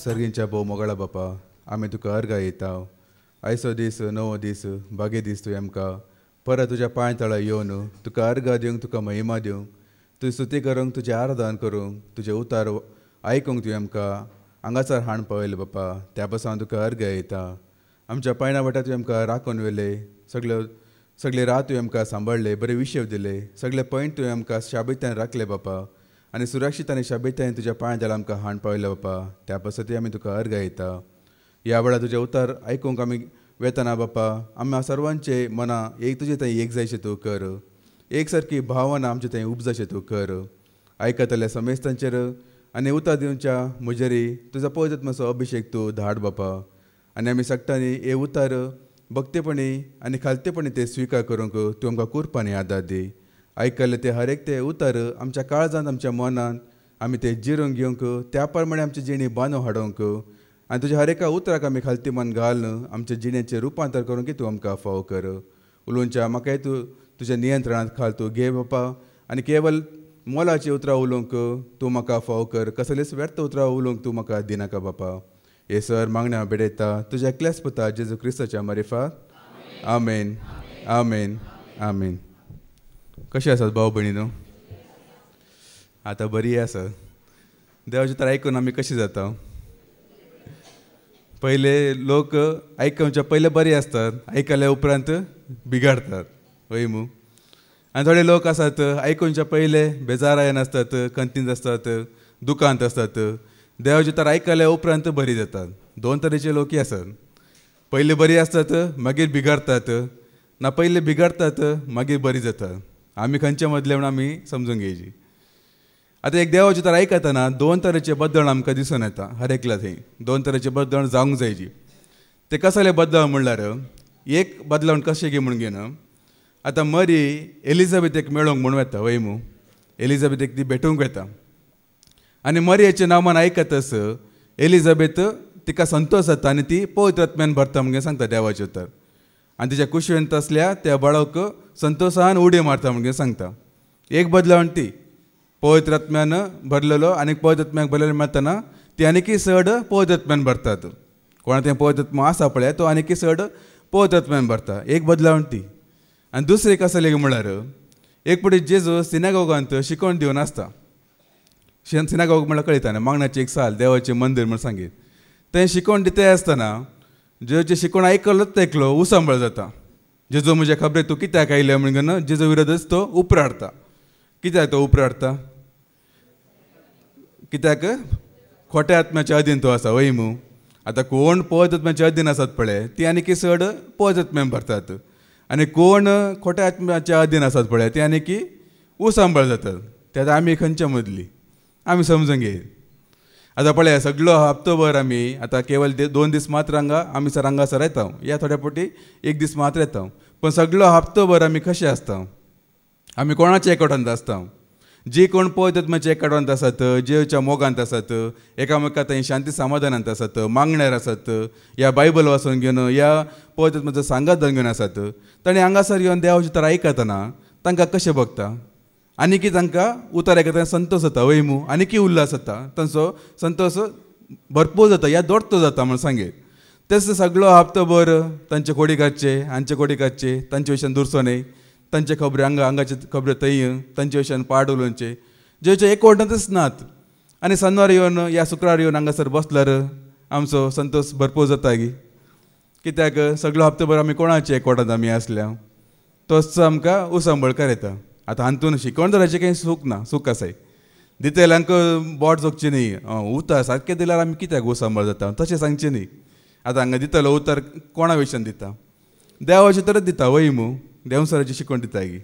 सर्गींच्या भोव मोगळा बापा आमी तुका अर्घा येता आयचो दीस नवो दीस बागे दीस तुवें आमकां परत तुज्या पांय तळा येवन तुका अर्घा दिवंक तुका महिमा दिवंक तुजी स्तुती करूंक तुजें आराधन करूंक तुजे उतार आयकूंक तुवें आमकां हांगासर हाण पळयलें बापा त्या पासून हांव तुका अर्घा येता आमच्या पायणा वाट्यार तुवें आमकां राखून व्हेले सगळे रात तुवें आमकां सांबाळले बरे विशय दिले सगळे पॉयंट तुवें आमकां शाबेतान राखले बापा आनी सुरक्षीत आनी शाबेतान तुज्या पांय तळा आमकां हाण पळयलें बापा त्या पासत आमी तुका अर्घा येता ह्या वेळार तुजे उतार आयकूंक आमी वेतना बापा आमी सर्वांचे मना एक तुजे थंय एक जायशें तूं कर एक सारकी भावना आमचे थंय उपजशें तूं कर आयकतल्या समेस्तांचेर आनी उतार दिवच्या मुजेरी तुजो पवित्र आत्म्याचो अभिशेक तूं धाड बापा आनी आमी सांगतानी हे उतार भक्तीपणी आनी खालतेपणी ते स्विकार करूंक तूं आमकां कुरपांनी आदार दी आयकल्ले ते हर एक ते उतार आमच्या काळजांत आमच्या मनांत आमी ते जिरोवन घेवंक त्या प्रमाणे आमची जिणी बांदूं हाडोवंक आनी तुज्या हर एका उतराक आमी खालती मन घालून आमच्या जिणेचें रुपांतर करूंक तूं आमकां फाव कर उलोवच्या म्हाकाय तूं तुज्या नियंत्रणांत घाल तूं घे बापा आनी केवल मोलाची उतरां उलोवंक तूं म्हाका फाव कर कसलेच व्यर्थ उतरां उलोवंक तूं म्हाका दिनाका बापा हे सर मागण्या बेडयता तुज्या एकल्याच पुता जेजू क्रिस्ताच्या मारिफात आमेन आमेन आमेन कशें आसात भाव भयणीनो आतां बरी आसा देवाचें तर आयकून आमी कशीं जाता पहिले लोक आयकच्या पहिले बरे असतात आयकल्या उपरांत बिगाडतात वय मू आनी थोडे लोक आसात आयकूनच्या पहिले बेजारायन आसतात खंतींत असतात दुखांत असतात देवाचे तर आयकल्या उपरांत बरी जातात दोन तरेचे लोकय आसात पहिले बरी असतात मागीर बिगाडतात ना पहिले बिगाडतात मागीर बरी जातात आमी खंयच्या मदले म्हणून आमी समजून घेवची आतां एक देवाचे तर आयकतना दोन तरेचे बद्दळ आमकां दिसून येता हर एकल्या थंय दोन तरेचे बद्दळ जावंक जायची ते कसले बद्दळ म्हणल्यार एक बदलावण कशें घे म्हणून घेन आतां मरी एलिझाबेथेक मेळोंक म्हणून येता वय मू एलिझाबेथेक ती भेटूंक येता आनी मरियेचें नांव मन आयकतस एलिझाबेथ तिका संतोश जाता आनी ती पवित्र आत्म्यान भरता म्हणून सांगता देवाचें उतर आनी तिच्या कुशेंत असल्या त्या बाळाक संतोशान उडी मारता म्हणून सांगता एक बदलावण ती पवित्र आत्म्यान भरलेलो आनी पवित्र आत्म्याक भरलेलो मेळतना ती आनीकी चड पवित्र आत्म्यान भरतात कोणा तें पवित्र आत्मा आसा पळय तो आनीकी चड पवित्र आत्म्यान भरता एक बदलावण ती आनी दुसरी कसले म्हळ्यार एक पटी जेजू सिनागोगांत शिकोवन दिवन आसता सिनागोग म्हळ्यार कळयता न्ही मागणाचें एक साल देवाचें मंदीर म्हण सांगीत तें शिकोवन दिता आसतना जेजूचें शिकोवन आयकलोच ते एकलो उसांबळ जाता जेजू म्हज्या खबरेक तूं कित्याक आयले म्हणून जेजू विरोधच तो उपरा हाडता कित्याक तो उपरा हाडता कित्याक खोट्या आत्म्याच्या अधीन तो आसा वय मू आतां कोण पवित्र आत्म्याच्या अधीन आसात पळय ती आनीकी चड पवित्र आत्म्यान भरतात आनी कोण खोट्या आत्म्याच्या अधीन आसात पळय ती आनीकी उसांबळ जातात ते आतां आमी खंयच्या मदली आमी समजून घे आतां पळय सगळो हप्तोभर आमी आतां केवल 2 दीस मात्र आमी हांगासर येता या थोड्या पटी 1 दीस मात्र येता पण सगळो हप्तोभर आमी कशें आसता आमी कोणाच्या एकवटांत आसता जी कोण पवित्र आत्म्याच्या एकवटांत आसात जेवच्या मोगांत आसात एकामेका थंय शांती समाधानांत आसात मागण्यार आसात या बायबल वाचून घेवन या पवित्र आत्म्याचो सांगात घेवन आसात ताणें हांगासर येवन देवाचें तर आयकतना तांकां कशें भोगता आनीकी तांकां उतर आयकतना संतोश जाता वय मू आनीकी उल्हास जाता तांचो संतोश भरपूर जाता या दोडतो जाता म्हण सांगेत तेच सगळो हप्तोभर तांचे कोडीकाचे हांचे कोडीकाचे तांचे विशयान दुरसो न्हय तांचे खबरे हांगाचे खबरे थंय तांचे विशयान पाड उलोवचे जेचे एकवटांतच नात आनी शेनवार येवन या शुक्रार येवन हांगासर बसल्यार आमचो संतोश भरपूर जाता गी कित्याक सगळो हप्तोभर आमी कोणाचे एकवटांत आमी आसल्या तोच आमकां उसांबळकार येता आतां हातून शिकोवन धराचें काही सूख ना सूख आसाय दितेल्यांक बोट जोगचें न्ही उतर सारकें दिल्यार आमी कित्याक उसांबळ जाता तशें सांगचें न्ही आतां हांगा दितलो उतर कोणा विशयान दिता देवाचें तरच दिता वय मू देवसराचें शिकोवन दिता गी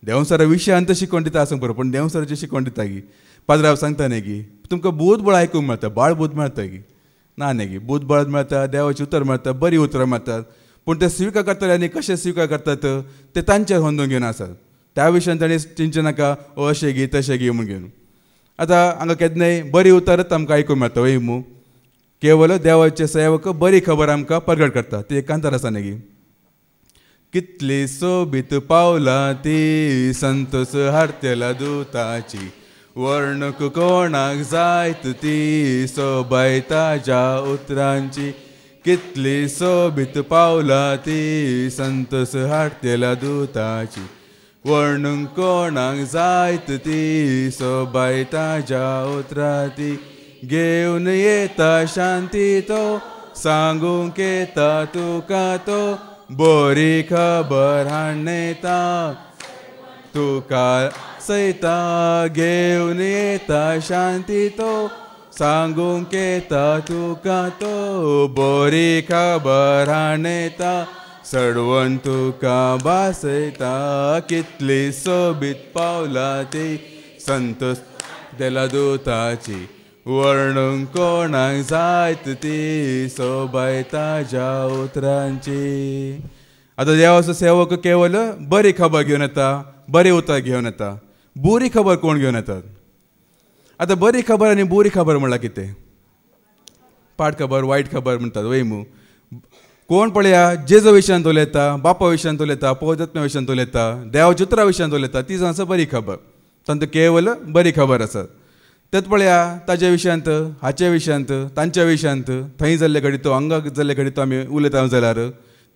देवसरा विशयांत शिकोवन दिता आसूं बरो पूण देवसराचें शिकोवन दिता गी पाद्रांव सांगता न्ही गी तुमकां बूध बळ आयकूंक मेळटा बाळ बूध मेळटा गी ना न्ही गी बूध बळ मेळटा देवाचें उतर मेळटा बरी उतरां मेळटात पूण ते स्विकार करतल्यांनी कशें स्विकार करतात ते तांचेर होंदून घेवन आसात त्या विशयान ताणें चिंतचे नाका अशें गी तशें गी म्हूण घेवन आतां हांगा केन्नाय बरी उतरच आमकां आयकूंक मेळटा वय मू केवल देवाचे सेवक बरी खबर आमकां प्रगट करता ती एक कांतार आसा न्ही गी कितली सोबीत पावला ती संतोष हारतेला दुताची वर्णूक कोणाक जायत ती सोबायता ज्या उतरांची कितली सोबीत पावला ती संतोष हाडतेल्या दुताची वर्णूक कोणाक जायत ती सोबायता ज्या उतरा ती घेऊन येता शांती तो सांगूंक येता तुका तो बरी खबर हाडनेता तुका सैता घेऊन येता शांती तो सांगूंक येता तुका तो बरी खबर हाडनेता सडवण तुका बासयता कितली सोबीत पावला ती संतोष देला दुताची वर्णूंक कोणाक जायत ती सोबायता ज्या उतरांची. आतां देवाचो सेवक केवल बरी खबर घेवन येता बरे उतर घेवन येता बुरी खबर कोण घेवन येतात. आतां बरी खबर आनी बुरी खबर म्हणल्यार कितें पाड खबर वायट खबर म्हणटात वयमू कोण पळया जेजो विशयान उलयता बापा विशयान उलयता पवित्र विशयान उलयता देवाच्या उतरा विशयान उलयता ती जावन आसा बरी खबर तांकां केवल बरी खबर आसा. तेच पळया ताच्या विशयांत हाचे विशयांत तांच्या विशयांत थंय जाल्ले घडी तो हांगा जाल्ले घडी तो आमी उलयता जाल्यार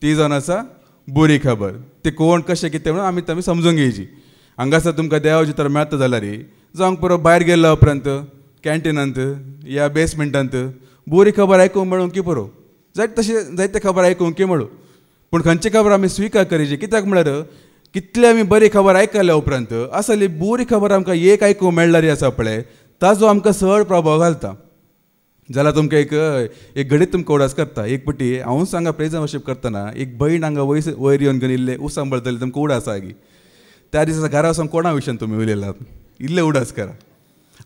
ती जावन आसा बुरी खबर. ते कोण कशें कितें म्हणून आमी समजूंक घेवची. हांगासर तुमकां देवाची तर मेळटा जाल्यार जावंक पुरो भायर गेल्या उपरांत कॅन्टिनांत या बेसमेंटांत बुरी खबर आयकूंक मेळूंक की पुरो जायते तशें जायते खबर आयकूंक की मेळूं पूण खंयची खबर आमी स्विकार करची कित्याक म्हळ्यार कितले आमी बरी खबर आयकल्या उपरांत आसली बुरी खबर आमकां एक आयकूंक मेळणारी आसा पळय ताजो आमकां चड प्रभाव घालता. जाल्यार तुमकां एक घडीत तुमकां उडास करता. एक पटी हांव सांगा प्रेज वर्शीप करतना एक भयण हांगा वयर येवन घेवन इल्ले सांबाळटले तुमकां उडास आसा की त्या दिसा घरा वचून कोणा विशयान तुमी उलयलात इल्ले उडास करा.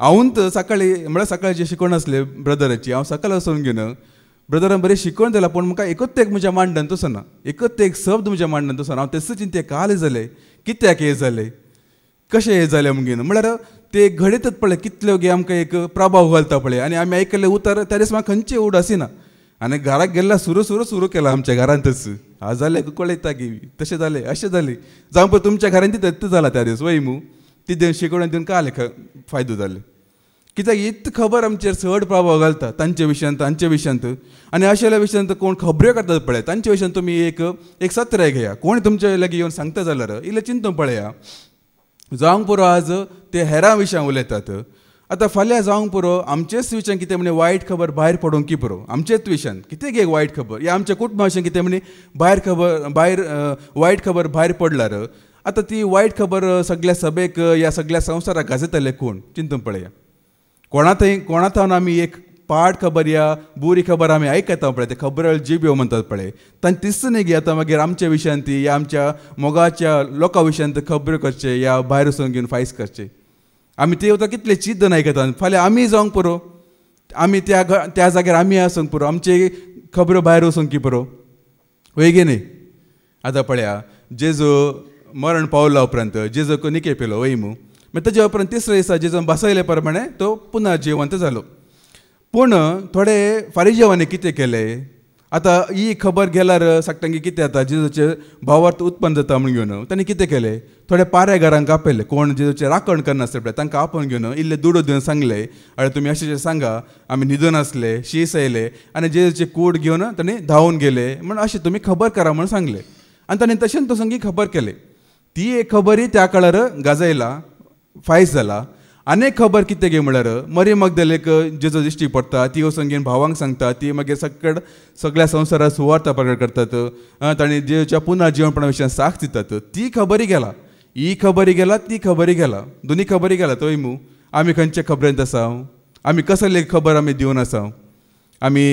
हांवूंत सकाळी म्हळ्यार सकाळची शिकवण आसली ब्रदराची हांव सकाळ वचून घेवन ब्रदरान बरें शिकवण दिलां पूण म्हाका एकच एक म्हज्या मांडन तसना एकच एक शब्द म्हज्या मांडन तसना हांव तेच चिंते काल जालें कित्याक हें जालें कशें हें जालें म्हणून म्हळ्यार ते घडयतच पळय कितल्यो गे आमकां एक प्रभाव घालता पळय आनी आमी आयकल्लें उतर त्या दिसा म्हाका खंयचें उडासी ना आनी घराक गेल्यार सुरू केला आमच्या घरांतच आज जालें कळयता की तशें जालें अशें जालें जावं पळय तुमच्या घरांत तितूच जाला त्या दीस वयमू ती शिकवण दिवन काले फायदो जाले कित्याक इत खबर आमचेर चड प्रभाव घालता तांच्या विशयांत तांच्या विशयांत आनी अशेल्या विशयांत कोण खबऱ्यो करतात पळय तांच्या विशयांत तुमी एक सत्र घेया कोण तुमचे लागीं येवन सांगता जाल्यार इल्लें चिंतून पळया. जावंक पुरो आज ते हेरां विशयां उलयतात आतां फाल्यां जावंक पुरो आमचेच विशयान कितें म्हणे वायट खबर भायर पडोवंक की पुरो आमचेच विशयान कितें गे वायट खबर या आमच्या कुटुंबा विशयान कितें म्हणे भायर वायट खबर भायर पडल्यार आतां ती वायट खबर सगळ्या सभेक या सगळ्या संवसाराक गाजयतले कोण चिंतून पळया. कोणाथावन आमी एक पाड खबर या बुरी खबर आमी आयकता पळय ते खबरो जिब्यो म्हणटात पळय तांचे तिस्त न्ही गे आतां मागीर आमच्या विशयांत या आमच्या मोगाच्या लोकां विशयांत खबऱ्यो करचे या भायर वचून घेवन फायस करचे आमी ते आतां कितले चिद्दन आयकता फाल्यां आमी जावंक पुरो आमी त्या जाग्यार आमी आसूंक पुरो आमचे खबऱ्यो भायर वचूंक की पुरो वय गे न्ही. आतां पळया जेजू मरण पावला उपरांत जेजूक निके पेलो वयमू मागीर ताच्या उपरांत तिसऱ्या दिसा जेजू बसयले प्रमाणे तो पुना जिवंत जालो. पूण थोडे फारिजेवांनी कितें केलें आतां ही खबर गेल्यार सांगता कितें जाता जेजूचे भावार्थ उत्पन्न जाता म्हूण घेवन तांणी कितें केलें थोडे पाऱ्या घरांक आपयले कोण जेजूचे राखण करनासले पळय तांकां आपोवन घेवन इल्ले दुडो दिवन सांगले अरे तुमी अशें सांगा आमी न्हिदून आसले शीस येयले आनी जेजूचे कूड घेवन तांणी धांवून गेले म्हण अशें तुमी खबर करा म्हूण सांगलें आनी तांणी तशें तसंगी खबर केलें. ती एक खबरी त्या काळार गाजयला फायस जाला. आनीक खबर कितें गे म्हळ्यार मरी मगदलेक जेजो दिश्टी पडटा ती वचून घेवन भावांक सांगता ती मागीर सगळ्या संवसाराक सुवार्ता प्रकट करतात तांणी जेजूच्या पुना जिवणपणा विशयान साक्ष दितात ती खबरी गेला ही खबरी गेला ती खबरी गेला दोनी खबरी गेला तोय मू आमी खंयचे खबरेंत आसा आमी कसली खबर आमी दिवन आसा आमी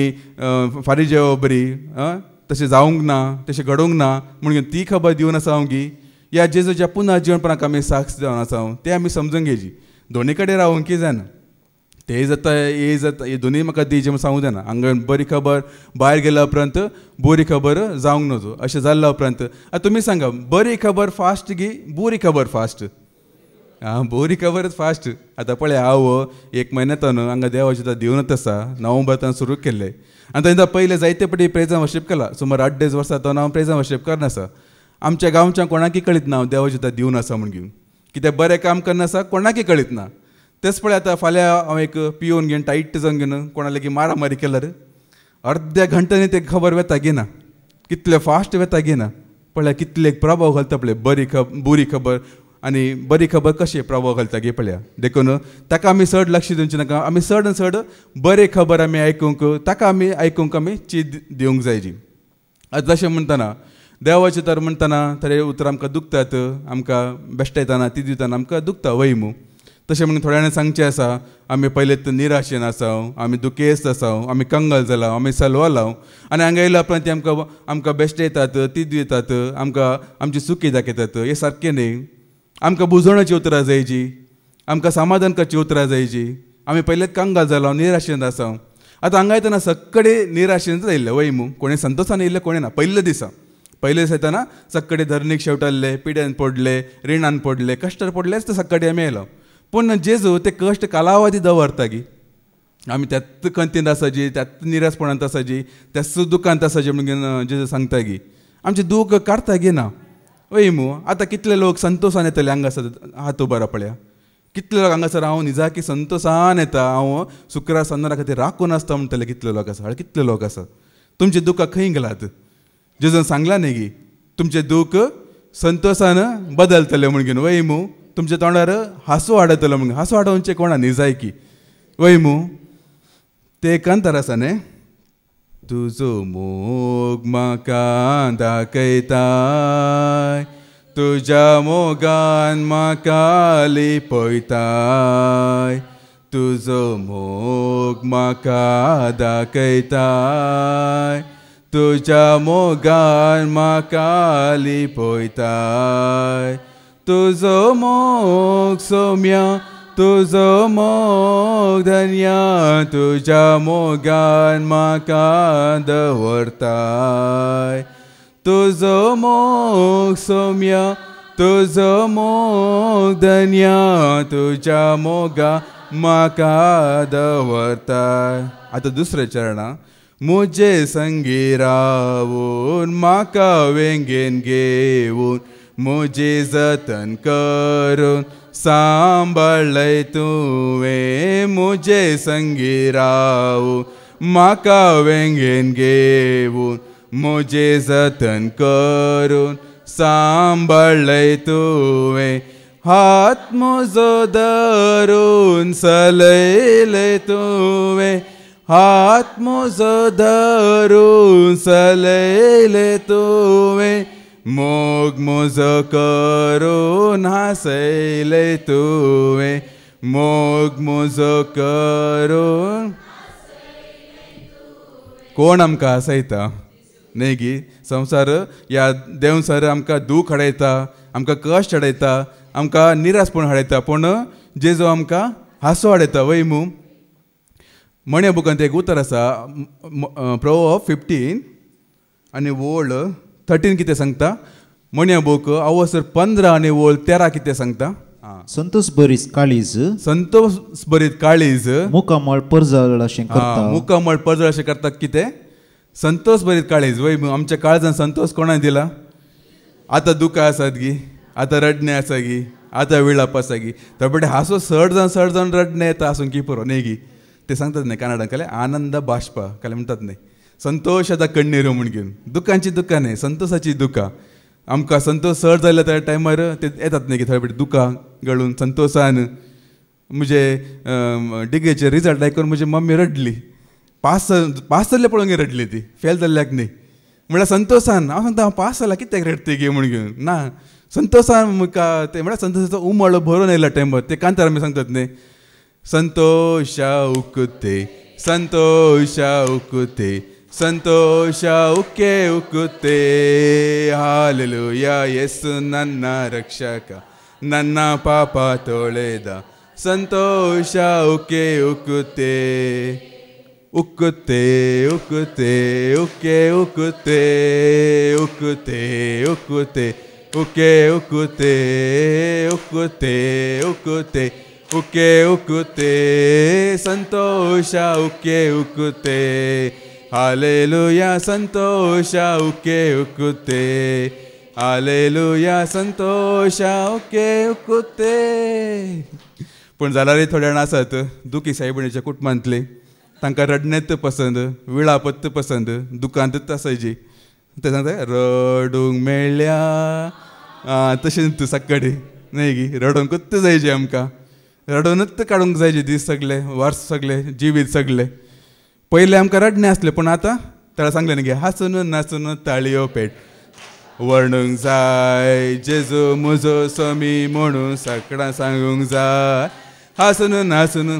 फारिजेव बरी तशें जावंक ना तशें घडोवंक ना म्हणून ती खबर दिवन आसा हांव गी या जेजूच्या पुना जिवणपणाक आमी साक्ष जावन आसा ते आमी समजूंक घेवची. दोनी कडेन रावंक की जायना ते जाता हे जाता हे दोनी म्हाका दी जें सांगूंक जायना हांगा बरी खबर भायर गेल्या उपरांत बरी खबर जावंक नजो अशें जाल्ल्या उपरांत तुमी सांगा बरी खबर फास्ट गी बुरी खबर फास्ट बरी खबरच फास्ट. आतां पळय हांव एक म्हयन्यातन हांगा देवाची दिवनत आसा नोव्हेंबरांत सुरू केल्लें आनी तांकां पयले जायते पटी प्रेजां वर्शीप केला सुमार 8 वर्सां तो हांव प्रेजां वर्शीप करनासा. आमच्या गांवच्या कोणाकय कळीत ना हांव देवाची दिवन आसा म्हूण घेवन कितें बरें काम करनासा कोणाकय कळीत ना तेच पळय आतां फाल्यां हांव एक पिवन घेवन टायट जावन घेवन कोणाले की मारामारी केल्यार अर्ध्या घंट्यांनी ते खबर वेता घेना कितले फास्ट वेता घेना पळय कितले प्रभाव घालता पळय बुरी खबर आनी बरी खबर कशी प्रभाव घालता गे पळया देखून ताका आमी चड लक्ष दिवचें नाका आमी चड चड बरे खबर आमी आयकूंक ताका आमी आयकूंक आमी चीज दिवंक जाय जी आतां तशें म्हणटना देवाचें तर म्हणटना थोडे उतर आमकां दुखतात आमकां बेश्टायतना ती दितना आमकां दुखता वैमू तशें म्हणून थोड्या जाणांक सांगचें आसा आमी पयलें निराशेन आसाव आमी दुखेस्त आसाव आमी कंगाल जालां आमी सलवालां आनी हांगा येयल्या उपरांत ती आमकां बेश्टयतात ती दितात आमकां आमची चुकी दाखयतात हें सारकें न्ही आमकां बुजोवणाची उतरां जाय जी आमकां समाधान करची उतरां जाय जी आमी पयलेंच कंगाल जालां निराशेन आसाव आतां हांगा येतना सक्कडे निराशेनच येयल्ले वैमू कोणें संतोशान येयल्ले कोणें ना पयले दिसा येताना सक्कडे धरणीक शेवटाल्ले पिड्यान पडले रिणान पडले कश्टार पडलेच ते सक्कडे आमी येयलो पूण जेजू ते कश्ट कालावधी दवरता गी आमी त्याच खंतींत आसा जी त्याच निराशपणांत आसा जी त्याच दुखांत आसा जी म्हणून जेजू सांगता गी आमचें दूख काडटा गी ना वैमू आतां कितले लोक संतोशान येतले हांगा हात उबारा पळया कितले लोक हांगासर हांव निजाकी संतोशान येता हांव शुक्रार सन्नारा खातीर राखून आसता म्हणटले कितले लोक आसा कितले लोक आसा तुमचे दुखां खंय गेलात जेजून सांगला न्ही गी तुमचे दूख संतोशान बदलतले म्हणून वैमू तुमच्या तोंडार हांसू हाडतलो म्हणून हांसू हाडोवचें कोणा निजायकी वैमू ते कांतार आसा न्ही तुजो मोग म्हाका दाखयताय तुज्या मोगान म्हाका लिपयताय तुजो मोग म्हाका दाखयताय तुज्या मोगान म्हाका लिपयताय तुजो मोग सौम्या तुजो मोग धन्या तुज्या मोगान म्हाका दवरताय तुजो मोग सौम्या तुजो मोग धन्या तुज्या मोगा म्हाका दवरताय आतां दुसरें चरणा मुजे संगी रावून म्हाका वेंगेन घेवून मुजी जतन करून सांबाळय तुवें मुजे संगी रावून म्हाका वेंगेन घेवून मुजे जतन करून सांबाळय तुवें हात म्हजो धरून चलयले तुवें हात म्हजो धरून चलयले तुवें मोग म्हजो करून हांसयले तुवें मोग म्हजो करून कोण आमकां हांसयता न्ही गी संवसार ह्या देंवसार आमकां दूख हाडयता आमकां कश्ट हाडयता आमकां निराशपण हाडयता पूण जेजू आमकां हांसो हाडयता वैमू म्हण्या बुकांत एक उतर आसा प्रोवर्ब 15 आनी वोळ 13 कितें सांगता म्हण्या बूक अवसर 15 आनी वोळ 13 कितें सांगता संतोष बरीत काळीज मुकामळ परजळ अशें करता मुकामळ परजळ अशें करता कितें संतोष बरीत काळीज वय आमच्या काळजान संतोष कोणाक दिला आतां दुखां आसात गी आतां रडणे आसा गी आतां विळाप आसा गी थोडे हांसो चड जावन रडणे येता हांसून की पुरो न्ही गी ते सांगतात न्ही कन्नडान काले आनंद बाश्पा काले म्हणटात न्ही संतोषाचा कण्णीर म्हण घेवन दुखांची दुखां न्ही संतोषाची दुखां आमकां संतोष चड जाल्ल्या त्या टायमार ते येतात न्ही थोडे फावटी दुखां गळून संतोशान म्हजे डिग्रीचे रिजल्ट आयकून म्हजी मम्मी रडली पास जाल्ले पळोवंक रडली ती फेल जाल्ल्याक न्ही म्हळ्यार संतोशान हांव सांगता हांव पास जाला कित्याक रडते गे म्हण घेवन ना संतोशान म्हाका ते म्हळ्यार संतोशाचो उमळो भरून येयल्या टायमार ते कांतार आमी सांगतात न्ही संतोषा उकते संतोषा उकते संतोषा उके उकते हालेलुया येसु नन्न रक्षक नन्न पाप तोळेद संतोषा उके उकते उकते उकते उके उकते उकते उकते उके उकते उकते उकते उके उकते संतोषा उके उकते हालेलुया संतोषा उके उकते हालेलुया संतोषा उके उकते पूण जाल्यारय थोडे जाण आसात दुखी सायबिणीच्या कुटुंबांतले, तांकां रडणेत पसंद, विळापत्त पसंद, दुकांतच आसायची. ते सांगता रडूंक मेळ्ळ्या तशें तूं सकाळी न्हय गी, रडोंकूच जायचें आमकां, रडोनूच काडूंक जायचे दीस सगळे, वर्स सगळे, जिवीत सगळे. पयले आमकां रडणें आसलें, पूण आतां ताळा सांगलें न्ही गे, हांसून नाचून ताळयो पेट. वर्णूंक जाय जेजू म्हजो समी म्हणून सकाळां सांगूंक जाय, हांसून नाचून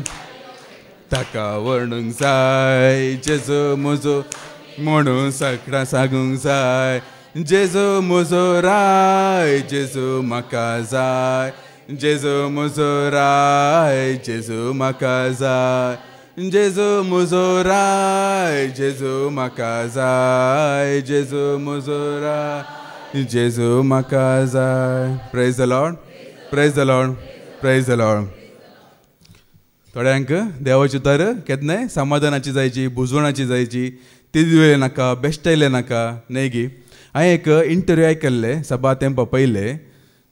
ताका वर्णूंक जाय जेजू म्हजो म्हणून सकाळां सांगूंक जाय. जेजू म्हजो राय, जेजू म्हाका जाय, जेजू म्हजो राय, जेजू म्हाका जाय, जेजू म्हजो राय, जेजू म्हाका जाय, जेजू म्हजो राय, जेजू म्हाका जाय. Praise the Lord, praise the Lord, praise the Lord. थोड्यांक देवाची उतर केन्नाय समाधानाची जायची, बुजवणाची जायची, तिदवेले नाका, बेश्टायले नाका न्हय गी. हांवें एक इंटरव्यू आयकल्ले सभा तेंपा पयले.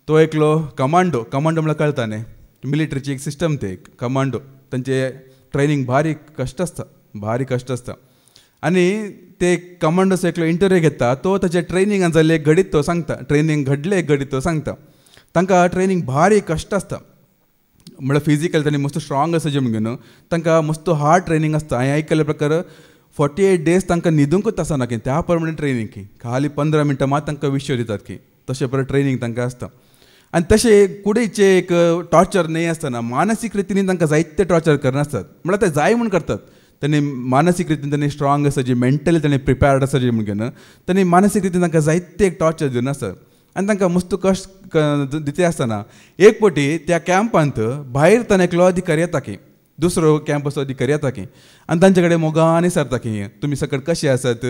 तो एकलो कमांडो म्हळ्यार कळटा न्ही, मिलिटरीची एक सिस्टम ते कमांडो. तांचे ट्रेनिंग भारी कश्ट आसता, भारी कश्ट आसता. आनी ते कमांडोचो एकलो इंटरव्यू घेता. तो ताचे ट्रेनिंगान जाल्ले एक घडीत तो सांगता, ट्रेनिंग घडले एक घडीत तो सांगता. तांकां ट्रेनिंग भारी कश्ट आसता, म्हळ्यार फिजिकल तांणी मस्त स्ट्रॉंग आसा जे म्हणून तांकां मस्त हार्ड ट्रेनिंग आसता. हांवें आयकल्ल्या प्रकार 48 days तांकां न्हिदूंकूच आसना की, त्या प्रमाणे ट्रेनिंग की खाली 15 मिनटां मात तांकां विश्व दितात की, तशें परत ट्रेनिंग तांकां आसता. आनी तशें कुडीचे एक टॉर्चर न्हय आसतना मानसीक रितीन तांकां जायते टॉर्चर करनासतात. म्हळ्यार ते जाय म्हूण करतात. तांणी मानसीक रितीन तांणी स्ट्रॉंग आसा जी, मेंटली तांणी प्रिपेर्ड आसा जी म्हणून तांणी मानसीक रितीन तांकां जायते एक टॉर्चर दिवन आसतात. आनी तांकां मस्त कश्ट दिते आसतना एक फावटी त्या कॅम्पांत भायर ताणें एकलो अधिकारी येता की, दुसरो कॅम्पचो अधिकारी येता की, आनी तांचे कडेन मोगान विचारता की तुमी सकट कशे आसात,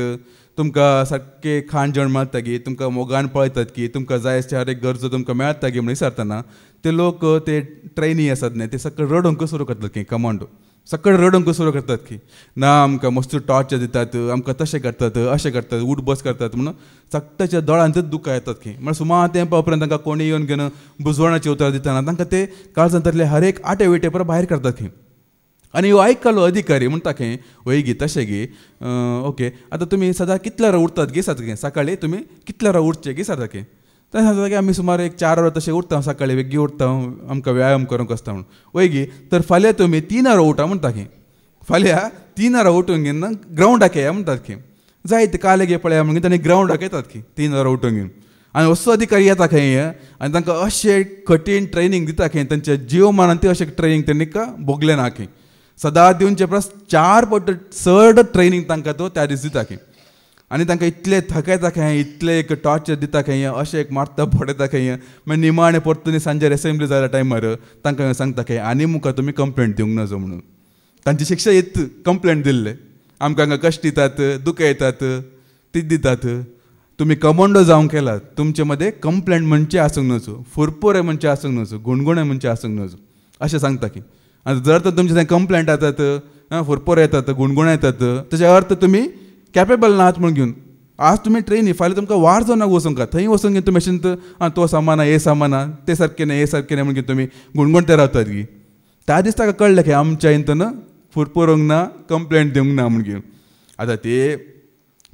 तुमकां सारके खाण जेवण मेळटा की, तुमकां मोगान पळयतात की, तुमकां जाय अशे हर एक गरजो तुमकां मेळटा की म्हणून विचारतना ते लोक ते ट्रेनी आसात न्ही ते सकट रडोंक सुरू करतात की, कमांडो सकट रडोंक सुरू करतात की ना आमकां मस्त टॉर्चर दितात, आमकां तशें करतात, अशें करतात, उठ बस करतात म्हणून सक्ताच्या दोळांतच दुकां येतात की. म्हळ्यार सुमार तेंपा उपरांत तांकां कोणी येवन घेवन बुजवणाची उतर दितना तांकां ते काळजांतले हर एक आटे विटे परत भायर काडतात की. आनी ह्यो आयकलो अधिकारी म्हणटा की वय गी तशें गी ओके, आतां तुमी सदां कितल्या उठतात गी सारकें, सकाळीं तुमी कितल्या उठचे गी सारकें. थंय सांगता की आमी सुमार एक 4 तशें उठता, सकाळीं वेगळी उठता, आमकां व्यायाम करूंक आसता म्हणून. वय गी तर फाल्यां तुमी 3 उठा म्हणटा की, फाल्यां 3 उठून घेवन ग्रावंडाक येया म्हणटात की. जायते काले गे पळया म्हणून तांणी ग्रावंडाक येतात की 3 उठून घेवन. आनी असो अधिकारी येता खंय आनी तांकां अशें कठीण ट्रेनींग दिता खंय, तांच्या जिवमानान ते अशें ट्रेनींग तेणी भोगलें ना की. सदां दिवचे परस 4 पट चड ट्रेनींग तांकां तो त्या दीस दिता की. आनी तांकां इतले थकयता खंय, इतले एक टॉर्चर दिता खंय, अशें एक मारता फोडयता खंय. मागीर निमाणे परतून सांजेर असेंब्ली जाल्या टायमार तांकां सांगता खंय आनी मुखार तुमी कंप्लेंट दिवंक नजो म्हणून. तांची शिक्षा येत कंप्लेंट दिल्ले, आमकां हांगा कश्ट दितात, दुकां येतात, तीच दितात. तुमी कमांडो जावंक केलात, तुमचे मदें कंप्लेंट म्हणचे आसूंक नजो, फुरपुरे म्हणचे आसूंक नजो, गुणगुणे म्हणचे आसूंक नजो अशें सांगता की. आनी जर तर तुमचे थंय कंप्लेंट येतात, फुरपोर येतात, गुणगुणे येतात, तेजे अर्थ तुमी कॅपेबल नात म्हणून घेवन. आज तुमी ट्रेनी, फाल्यां तुमकां वार जोनाक वचूंक थंय वचून घेवन तुमी अशें तो सामाना हे सामाना ते सारकें न्ही हे सारकें न्ही म्हणून तुमी गुणगुणते रावतात गी. त्या दीस ताका कळ्ळें की आमच्या हितून फुरपुरूंक ना, कंप्लेंट दिवंक ना म्हणून घेवन. आतां ते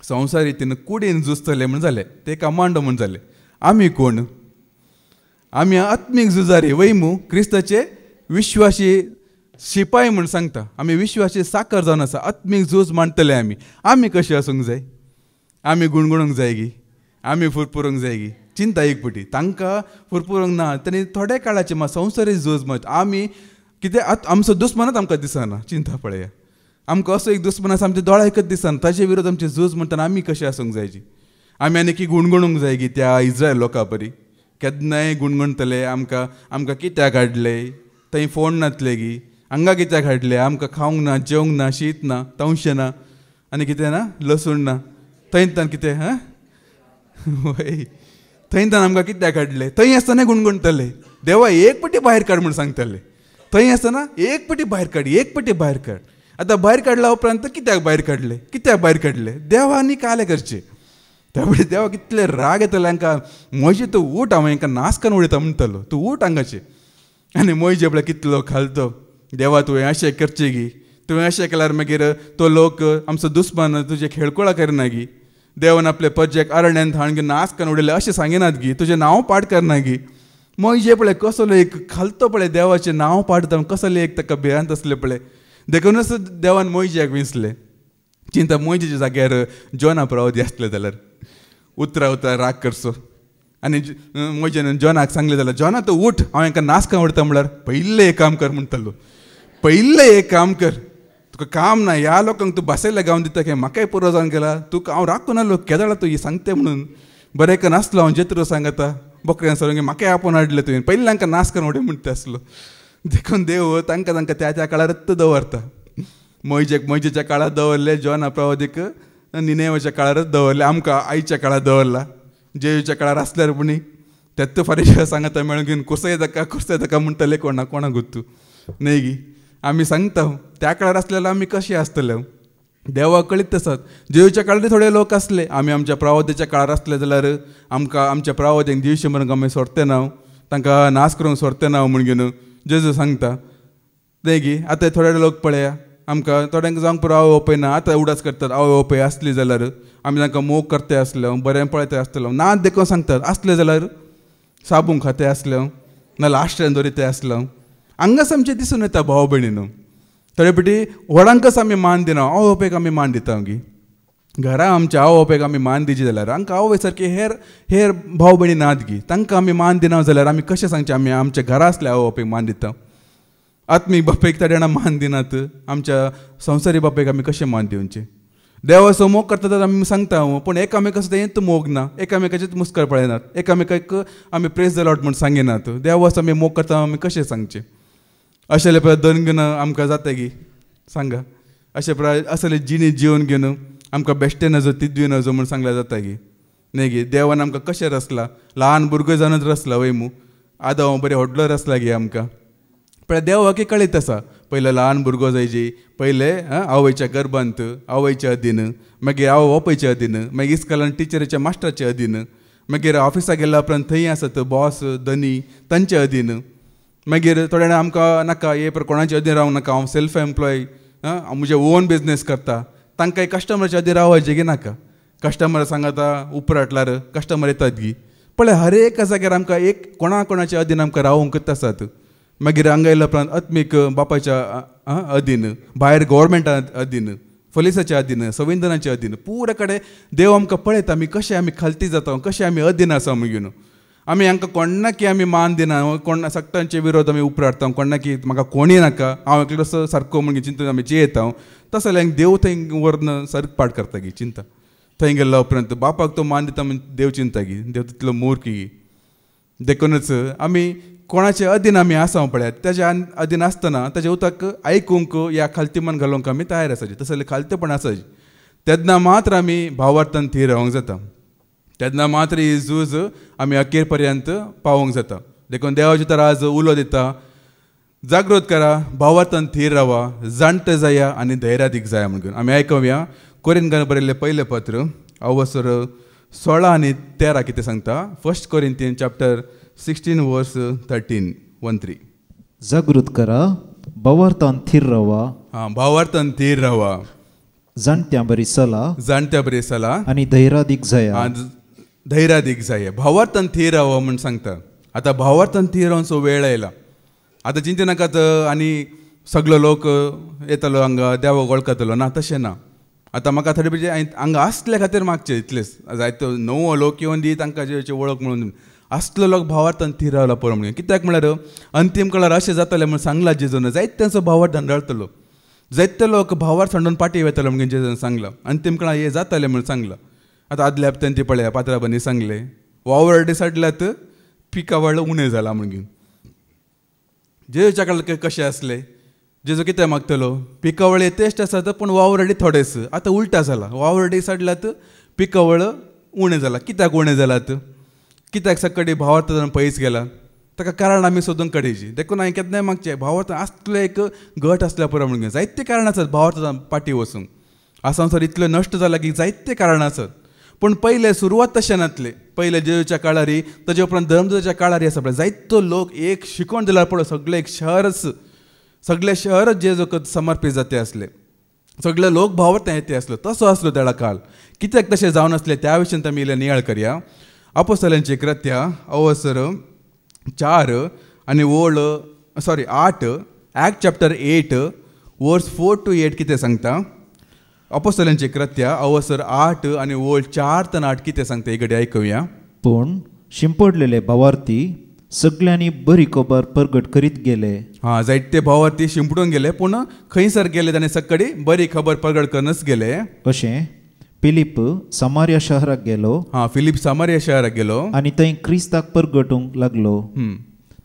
संवसार रितीन कुडीन झुजतले म्हण जालें, ते कमांडो म्हण जालें. आमी कोण? आमी आत्मीक झुजारी वयमू, क्रिस्ताचे विश्वासी शिपाई म्हूण सांगता. आमी विश्वासी साकर जावन आसा, आत्मीक झूज मांडटले आमी. आमी कशें आसूंक जाय? आमी गुणगुणूंक जाय गी, आमी फुरपुरूंक जाय गी. चिंता एक पटी, तांकां फुरपुरूंक ना, तांणी थोड्या काळाचे संवसारी झूज मत. आमी कितें आमचो दुस्मानच आमकां दिसना. चिंता पळया, आमकां असो एक दुस्मान आसा, आमच्या दोळ्याकच दिसना, ताचे विरोध आमची झूज म्हणटाना आमी कशें आसूंक जायची? आमी आनी की गुणगुणूंक जाय गी त्या इस्रायल लोकां परी. केन्नाय गुणगुणतले आमकां कित्याक हाडले, थंय फोन नातले गी, हांगा कित्याक हाडले, आमकां खावंक ना, जेवंक ना, शीत ना, तवशें ना, आनी कितें ना, लसूण ना, थंयतान कितें वय थंयतान आमकां कित्याक हाडले. थंय आसतना गुणगुणतले, देवा एक पटी भायर काड म्हूण सांगतले. थंय आसतना एक पटी भायर काड, एक पटी भायर काड. आतां भायर काडल्या उपरांत कित्याक भायर काडले, कित्याक भायर काडले? देवानी काले करचे. त्यामुळे देवा कितले राग येतले हांकां. म्हजी तूं उठ, हांव हांकां नासकान उडयता म्हणटलो, तूं उठ हांगाचे. आनी मोयजे आपल्या कितलो घालतो देवा तुवें अशें करचें गी तुवें अशें केल्यार मागीर तो लोक आमचो दुस्मान तुजे खेळकुळा करना गी देवान आपले प्रजेक अरण्यांत हाडून घेवन नास करून उडयले अशें सांगिनात गी तुजें नांव पाड करना गी मोयजे पळय कसलो एक घालतो पळय देवाचें नांव पाडता कसले एक ताका भिरांत आसले पळय देखूनच देवान मोयजेक विंचले चिंता मोयजेच्या जाग्यार जॉना प्रवादी आसले जाल्यार उतरा राग करचो आनी मोयजेन जॉनाक सांगलें जाल्यार जॉना तूं उठ हांव हांकां नास करून उडयता म्हळ्यार पयलें एक काम कर म्हणटालो पयलें एक काम कर तुका काम ना ह्या लोकांक तूं बसयले गावन दिता की म्हाकाय पुरो जावन गेला तुका हांव राग कोनालो केदाळा तूं सांगते म्हणून बरें का नासलो हांव जेत्रो सांगता बकऱ्यां सरून म्हाकाय आपोवन हाडले तुवें पयलीं तांकां नास करून उडय म्हणटा आसलो देखून देव तांकां त्या काळारच दवरता मोयजेच्या काळार दवरले जॉना प्रवादीक निनेवाच्या काळारच दवरले आमकां आईच्या काळार दवरला जेयूच्या काळार आसल्यार पुणी तेत फारीक सांगता मेळून घेवन कुसय ताका म्हणटले कोणाक गुत्तू न्ही गी आमी सांगता त्या काळार आसलेलो आमी कशें आसतले देवाक कळीत तसत जेयूच्या काळार थोडे लोक आसले आमी आमच्या प्रवादीच्या काळार आसले जाल्यार आमकां आमच्या प्रवादीक दिवशी म्हणून आमी सोडते ना तांकां नाश करूंक सोडते ना म्हण घेवन जेजू सांगता न्ही गी आतां थोडे लोक पळया आमकां थोड्यांक जावंक पुरो आवय ओपय ना आतां उडास करतात आवय ओपय आसली जाल्यार आमी तांकां मोग करते आसले बरें पळयते आसतलो नाच देखून सांगतात आसले जाल्यार साबूंक खाते आसले नाल्यार आश्रयान दवरिते आसलो हांगाच आमचें दिसून येता भाव भयणीन थोडे फावटी व्हडांकच आमी मान दिना आवय ओपयक आमी मान दिता गी घरा आमच्या आवय ओपयक आमी मान दिची जाल्यार आमकां आवय सारकी हेर भाव भयणी नात गी तांकां आमी मान दिना जाल्यार आमी कशें सांगचें आमी आमच्या घरा आसल्या आवय ओपयक मान दिता आत्मीक बापेक त्या जाणा मान दिनात आमच्या संवसारी बापेक आमी कशें मान दिवचें देवाचो मोग करता तर आमी सांगता पूण एकामेकाचो तेंच मोग ना एकामेकाचेच मुस्कार पळयनात एकामेकाक आमी प्रेज द लॉर्ड म्हूण सांगिनात देवाचो आमी मोग करता आमी कशें सांगचें अशेले पळय दनगन आमकां जाता गी सांगा अशे प्रकारे असले जिणी जिवन घेवन आमकां बेश्टे नजो तिद्वी नजो म्हूण सांगल्यार जाता गी न्ही गी देवान आमकां कशें रचला ल्हान भुरगो जावनच रचला वय मू आदां हांव बरें व्हडलो रचला गी आमकां पण देवाक कळीत आसा पयले ल्हान भुरगो जायची पयले आवयच्या गर्भांत आवयच्या अधीन मागीर आवय ओपयच्या अधीन मागीर इस्कॉलान टिचरीच्या मास्टराच्या अधीन मागीर ऑफिसाक गेल्या उपरांत थंय आसत बॉस धनी तांचे अधीन मागीर थोड्या जाणां आमकां नाका हे कोणाच्या अधीन रावंक नाका हांव सेल्फ एम्प्लॉय म्हजे ओन बिजनेस करता तांकां कस्टमराच्या अधीन रावपाचें गी नाका कस्टमर सांगता उपर हाटल्यार कस्टमर येतात गी पळय हर एक जाग्यार आमकां एक कोणाच्या अधीन आमकां रावूंकच आसात मागीर हांगा येयल्या उपरांत आत्मीक बापाच्या अधीन भायर गोवोरमेंटा अधीन पुलिसाच्या अधीन संविधानाच्या अधीन पुरे कडेन देव आमकां पळयता आमी कशें आमी खालती जाता कशें आमी अधीन आसा म्हणून आमी हांकां कोणा की आमी मान दिना कोण सक्तांचे विरोध आमी उपर हाडटा कोणा की म्हाका कोणी नाका हांव एकलो सारको म्हणून चिंतून आमी जियेता तसो जाल्यार देव थंय व्हरून सर्क पाड करता गी चिंता थंय गेल्या उपरांत बापाक तो मान दिता म्हण देव चिंता गी देव तितलो मूर्ख गी देखूनच आमी कोणाचे अधीन आमी आसा पळयात तेज्या अधीन आसतना ताजे उताक आयकूंक या खालतीमान घालूंक आमी तयार आसाचे तसले जाल्यार खालतेपण आसाचे तेन्ना मात्र आमी भावार्थान थीर रावंक जाता तेन्ना मात्र ही झूज आमी अखेर पर्यंत पावोंक जाता देखून देवाची तर आज उलो दिता जागृत करा भावार्थान थीर रावा जाणटे जाया आनी धैर्यादीक जाया म्हणून आमी आयकुया कोरिंथांत बरयल्लें पयलें पत्र अवसर 16 आनी 13 कितें सांगता 1 कोरिंथियन चॅप्टर 16 वर्स 13 1-3 जागृत करा भावार्थान थीर रावा भावार्थान थीर रावा जाणट्या बरी सला आनी धैर्यादीक जाया भावार्थान थीर रावा म्हूण सांगता आतां भावार्थान थीर रावचो वेळ आयला आतां चिंता नाकात आनी सगळो लोक येतलो हांगा देवाक वळखतलो ना तशें ना आतां म्हाका थोडे म्हणजे हांगा आसले खातीर मागचें इतलेंच जायतो नवो लोक येवन दी तांकां जेची वळख म्हणून आसलो लोक भावार्थान थीर रावला पळय म्हणून कित्याक म्हळ्यार अंतीम काळार अशें जातलें म्हणून सांगलां जेजून जायत्यांचो भावार्थान रावतलो जायते लोक भावार्थ सांडून पाटी वयतलो म्हणून जेजून सांगलां अंतीम काळार हे जातलें म्हणून सांगलां आतां आदल्या हप्त्यान ती पळया पात्राबांनी सांगलें वावर साडल्यात पिका व्हडलो उणें जाला म्हणून जेजूच्या काळार कशें आसलें जेजू कितें मागतलो पिकावळे टेस्ट आसात पूण वावरडी थोडेच आतां उलटा जाला वावरडी साडल्यात पिकावळ उणें जाला कित्याक उणें जालात कित्याक सकडी भावार्थान पयस गेला ताका कारण आमी सोदूंक काडची देखून हांवें केन्नाय मागचें भावार्थ आसलो एक घट आसल्या पुरो म्हणून जायते कारण आसात भावार्थान पाटी वचूंक हा संवसार इतलो नश्ट जाला की जायते कारण आसात पूण पहिले सुरवात तशें नासले. पहिले जेजूच्या काळारी ताजे उपरांत धर्मदूताच्या काळारी आसा पळय जायतो लोक एक शिकोवन दिल्यार पळय सगळे एक सगळे शहरच जेजूक समर्पीत जाते असले. सगळे लोक भावार्थां येते असलो. तसो असलो तेडा काळ. कित्याक तशें जावन असले त्या विशयान आमी इल्लें नियाळ करया. अपोस्तलांची कृत्यां अवसर 4 आनी 8 ॲक्ट चॅप्टर 8 वर्स 4 to 8 कितें सांगता. अपोस्तलांची कृत्यां अवसर 8 आनी 4 ते 8 कितें सांगता एक घडी आयकुया. पूण शिंपडलेले भावार्थी सगळ्यांनी बरी खबर प्रगट करीत गेले. जायते भावार्थी शिंपडून गेले पूण खंयसर गेले ताणें सकडी बरी खबर प्रगट करूनच गेले. अशें फिलिप समारिया शहराक गेलो. फिलिप समारिया शहराक गेलो आनी थंय क्रिस्ताक परगटूंक लागलो.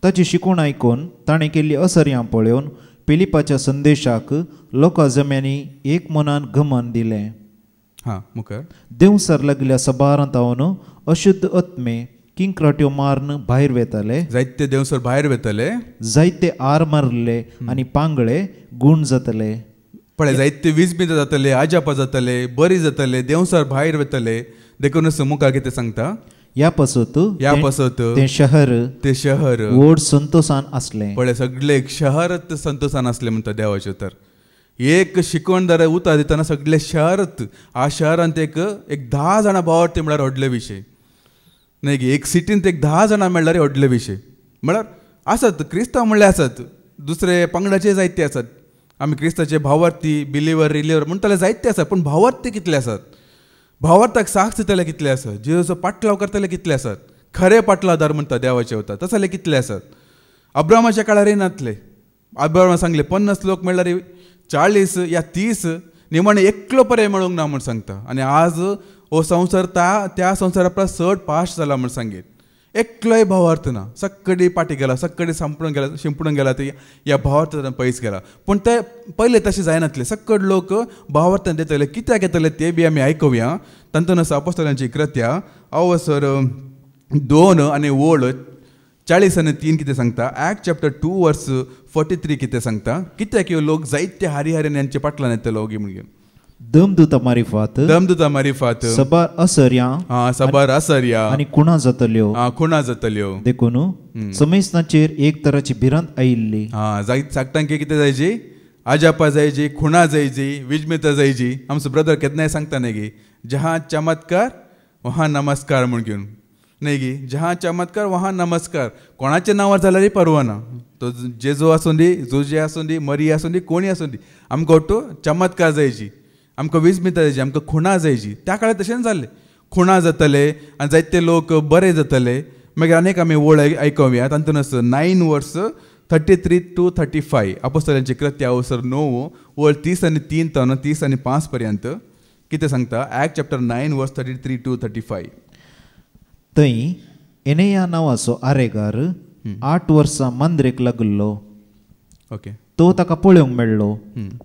ताची शिकवण आयकून ताणें केल्ली असर्यां पळोवन फिलिपाच्या संदेशाक लोकां जम्यांनी एक मनान घमन दिलें. मुखार देवसर लागल्या सभारांतावन अशुद्ध आत्मे किंक्राट्यो मारून भायर वेताले. जायते देवसर भायर वेतले. जायते आर मारले आनी पांगळे गूण जातले. पळय जायते विजबीत जातले, आजापा जातले, बरी जातले, देवसर भायर वेतले. देखूनच मुखार कितें सांगता. ह्या पासत ते शहर व्हड संतोषान असले. पळय सगळे शहरच संतोषान असले म्हणटा देवाचे उतर. एक शिकवणदार उतर दितना सगळे शहरच शहरांत एक 10 जाणां भावार्थी म्हळ्यार व्हडले विशय न्हय गे. एक सिटींत एक 10 जाणां मेळ्ळ्यार व्हडले विशय. म्हळ्यार आसात क्रिस्तांव म्हणल्यार आसात, दुसरे पंगडाचे जायते आसात. आमी क्रिस्ताचे भावार्थी बिलिवर म्हणटले जायते आसात. पूण भावार्थी कितले आसात. भावार्थाक साक्ष दितले कितले आसात. जेजूचो पाटलाव करतले कितले आसात. खरे पाटलादार म्हणटा देवाचे वता तसले कितले आसात. अब्रामाच्या काळार नातले. अब्रामा सांगले 50 लोक म्हणल्यार 40 या 30 निमाणे एकलो पर्याय मेळूंक ना म्हूण सांगता. आनी आज हो संवसार त्या संवसारा परस चड पाश जाला म्हूण सांगीत. एकलोय भावार्थ ना. सक्कडी पाटी गेला, सक्कडी शिंपडून गेला ते ह्या भावार्थान पयस गेला. पूण ते पयले तशें जायनासले. सक्कड लोक भावार्थान दितले. कित्याक येतले ते बी आमी आयकुया. तातूंत अपोस्तलांची कृत्यां अवसर 2 आनी 40 आनी 3 कितें सांगता. ॲक्ट चॅप्टर 2 वर्स 43 कितें सांगता. कित्याक ह्यो लोक जायते हारी यांचे पाटलान येतले ओगी म्हणून. दमदूता मारिफात सबार असर्या आनी खुणा जातल्यो देखून समेस्ताचेर एक तराची भिरांत आयिल्ली. सांगता कितें जायची. आजापा जायची, खुणा जायची, विजमिता जायची. आमचो ब्रदर केन्नाय सांगता न्ही गे जहाँ चमत्कार वहाँ नमस्कार म्हूण घेवन न्ही गे. जहाँ चमत्कार वहाँ नमस्कार. कोणाच्या नांवार जाल्यारय परवाना. तो जेजू आसूं दी, जोजे आसूं दी, मरी आसूं दी, कोणी आसूं दी. आमकां ओटू चमत्कार जायची, आमकां विजमिता जायची, आमकां खुणा जायची. त्या काळार तशेंच जाल्लें. खुणा जातले आनी जायते लोक बरे जातले. मागीर आनीक आमी वळ आयकुया. तातूंत 9 वर्स 33 to 35 अपोस्तलांची कृत्यां अवसर 9 वळ 30 आनी 3 तो 30 आनी 5 पर्यंत कितें सांगता. ॲक्ट चॅप्टर 9 वर्स 33 to 35. थंय एनेया नांवाचो आरेगार 8 वर्सां मांद्रेक लागलो. ओके. तो ताका पळोवंक मेळ्ळो.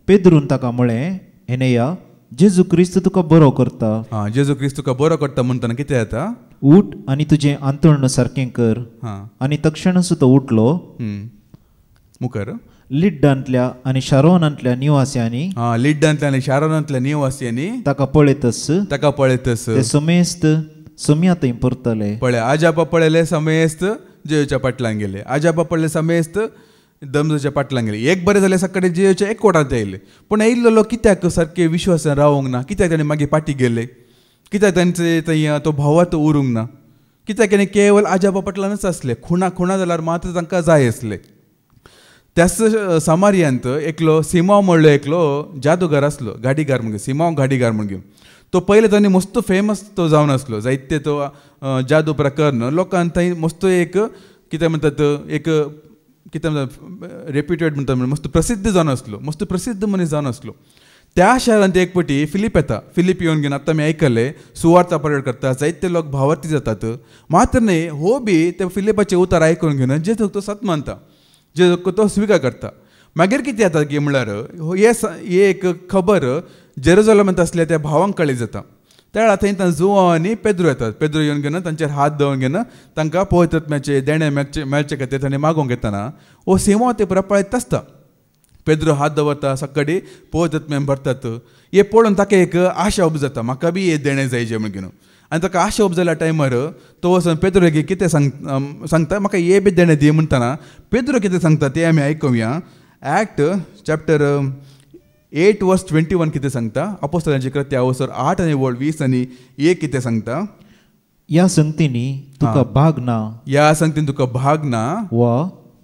पेद्रून ताका म्हळें एनेया जेजू क्रिस्त तुका बरो करता. जेजू क्रिस्त तुका बरो करता म्हणटना कितें जाता. उठ आनी तुजें अंतरण सारकें कर. आनी तक्षणच तो उठलो. मुखार लिड्डांतल्या आनी शारोनांतल्या निवासियांनी ताका पळयतस ते समेस्त सम्या थंय परतले. पळय आजापा पळयले समेस्त जेजूच्या पाटलांक गेले. आजापा पळयले समेस्त दमदूच्या पाटलांक गेले. एक बरें जालें सकाळी जेजूच्या एक कोटांत येयले. पूण येयल्लो लोक कित्याक सारके विश्वासान रावूंक ना. कित्याक ताणें मागीर पाटी गेले. कित्याक तांचे थंय तो भावार्थ उरूंक ना. कित्याक ताणें केवळ आजापा पाटलानच आसले. खुणा जाल्यार मात्र तांकां जाय आसले. त्याच समारियांत एकलो सिमांव म्हणलो एकलो जादूगार आसलो. गाडीगार म्हणून सिमांव गाडीगार म्हणून घेवन तो पयले तांणी मस्त फेमस तो जावन आसलो. जायते तो जादू प्रकरण लोकांक थंय मस्त एक कितें म्हणटात एक कितें म्हणटा रेप्युटेड म्हणटा मस्त प्रसिद्ध जावन आसलो. मस्त प्रसिद्ध मनीस जावन आसलो. त्या शहरांत एक पटी फिलीप येता. फिलीप येवन घेवन आतां आमी आयकले सुवार्ता प्रकट करता. जायते लोक भावार्थी जातात. मात्र न्ही हो बी ते फिलिपाचे उतर आयकून घेवन जेजूक तो सत मानता. जेजूक तो स्विकार करता. मागीर कितें जाता की म्हळ्यार हे एक खबर जेरुसलेमांत आसल्या त्या भावांक कळ्ळी जाता. त्या वेळार थंय जुआंव आनी पेद्रू येतात. पेद्रू येवन घेवन तांचेर हात दवरून घेवन तांकां पवित्र आत्म्याचे देणे मेळचे खातीर तांणी मागोवंक येताना हो सिमांव ते पुरो पळयत आसता. पेद्रू हात दवरता सकडी पवित्र आत्म्यान भरतात. हे पळोवन ताका एक आशा उबी जाता. म्हाका बी हे देणे जाय जे म्हण घेवन. आनी ताका आशोप जाल्या टायमार तो वचून पेद्रोगे कितें सांगता म्हाका हे बी देणें दी म्हणटना पेद्रो कितें सांगता तें आमी आयकुया. ॲक्ट चॅप्टर 8:21 कितें सांगता. अपोस्तलांची कृत्या अवसर 8 आनी 20 आनी 1 कितें सांगता. ह्या संगतींनी तुका भाग ना, ह्या संगतीन तुका भाग ना वा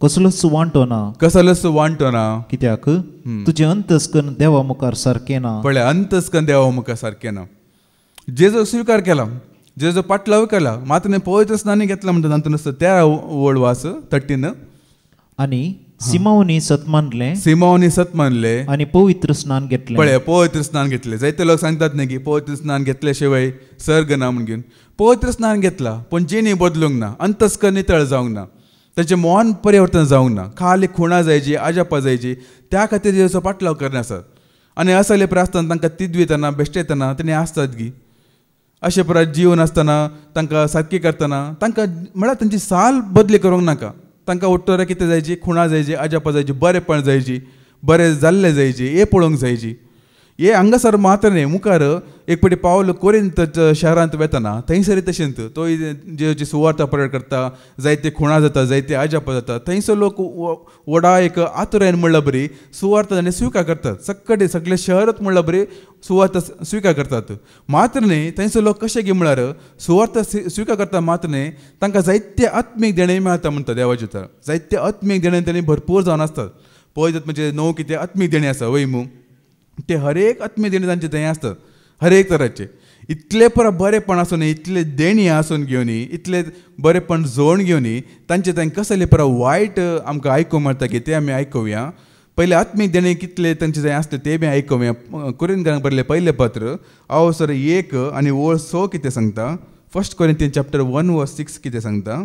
कसलोच वांटो ना, कसलोच वांटो ना. कित्याक तुजें अंतस्कन देवा मुखार सारकें ना. पळय, अंतस्कन देवा मुखार सारकें ना. जेजो स्विकार केला, जेजो पाटलाव केला, मात्र न्ही पवित्र स्नान घेतला म्हणटा तातूंत आसता 13 वड वास 13. आनी सिमोनी सत मानलें, सिमोनी सत मानले आनी पवित्र स्नान घेतलें. पळय, पवित्र स्नान घेतले. जायते लोक सांगतात न्ही की पवित्र स्नान घेतले शिवाय सर्ग ना म्हण घेवन. पवित्र स्नान घेतला पण जिणी बदलूंक ना, अंतस्कन नितळ जावंक ना, ताचें मन परिवर्तन जावंक ना. खाली खुणा जायची, आजापा जायची, त्या खातीर जेजो पाटलाव करना आसात. आनी असले प्रस्तान तांकां तिदवितना बेश्टयतना तेणी आसतात गी. अशे प्रकार जीवन आसतना तांकां सारकी करतना तांकां म्हळ्यार तांची साल बदली करूंक नाका. तांकां उत्तरां कितें जायची, खुणा जायची, आजापा जायची, बरेपण जायची, बरें जाल्लें जायची, हे पळोवंक जायची. हे हांगासर मात्र न्ही. मुखार एक फावटी पावलो कोरिंथ शहरांत वेतना थंयसर तशेंच तो जेची सुवार्थ प्रकट करता, जायते खुणा जाता, जायते आजापा जाता. थंयसर लोक व्हडा एक आतुरायन म्हणल्यार बरी सुवार्थ आनी स्विकार करतात. सक्कटे सगळे शहरच म्हणल्यार बरी सुवार्थ स्विकार करतात. मात्र न्ही थंयसर लोक कशे गी म्हळ्यार सुवार्थ स्विकार करता मात्र न्ही तांकां जायते आत्मीक देणें मेळटा म्हणटा देवाचे तर. जायते आत्मीक देणें तेणी भरपूर जावन आसतात. पळयतात म्हणजे णव कितें आत्मीक देणें आसा वैमू ते हर एक आत्मीक देणी तांचे थंय आसतात, हर एक तरांचे. इतले पर बरेपण आसून इतले देणी आसून घेवनी, इतले बरेपण जोड घेवनी तांचे थंय कसले पर वायट आमकां आयकूंक मेळटा की ते आमी आयकुया. पयले आत्मीक देणी कितले तांचे थंय आसले ते बी आयकुया. कोरिंथांक बरयलें पयलें पत्र अवसर 1 आनी ओळ 6 कितें सांगता. 1 कोरिंथियन्स चॅप्टर 1:6 कितें सांगता.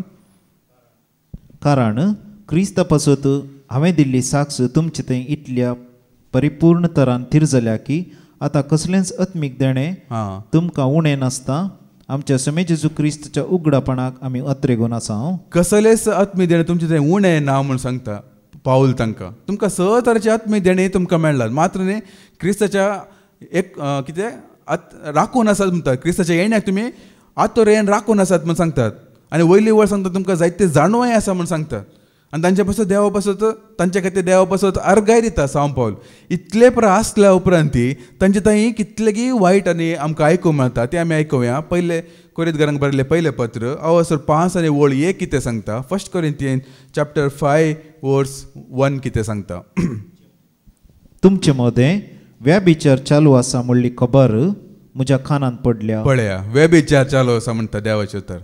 कारण क्रिस्ता पासत हांवें दिल्ली साक्ष तुमचे थंय इतल्या परिपूर्ण तरान थीर जाल्या की आतां कसलेंच आत्मीक देणें तुमकां उणें नासता. आमच्या समे जेजू क्रिस्ताच्या उगडापणाक आमी अत्रेगून आसा. कसलेच आत्मीक देणें तुमचे थंय उणें ना म्हूण सांगता पाऊल तांकां. तुमकां स तरांचे आत्मीक देणें तुमकां मेळ्ळात. मात्र न्ही क्रिस्ताच्या एक कितें राखून आसात म्हणटात. क्रिस्ताच्या येण्याक तुमी आतोरेन राखून आसात म्हूण सांगतात. आनी वयली वळ सांगता तुमकां जायते जाणवाय आसा म्हूण सांगतात. आनी तांचे पासत देवा पासत तांचे खातीर देवा पासत अर्गाय दिता सांव पावल. इतले पर आसल्या उपरांत तांचे थंय कितलेगी वायट आनी आमकां आयकूंक मेळटा ते आमी आयकुया. पयले कोरिंथांक बरयलें पयलें पत्र अवसर 5 आनी ओळ 1 कितें सांगता. 1 कोरिंथियन्स चॅप्टर 5:1 कितें सांगता. तुमचे मदें व्यभिचार चालू आसा म्हणली खबर म्हज्या कानांत पडल्या. पळया, व्यभिचार चालू आसा म्हणटा देवाचे तर.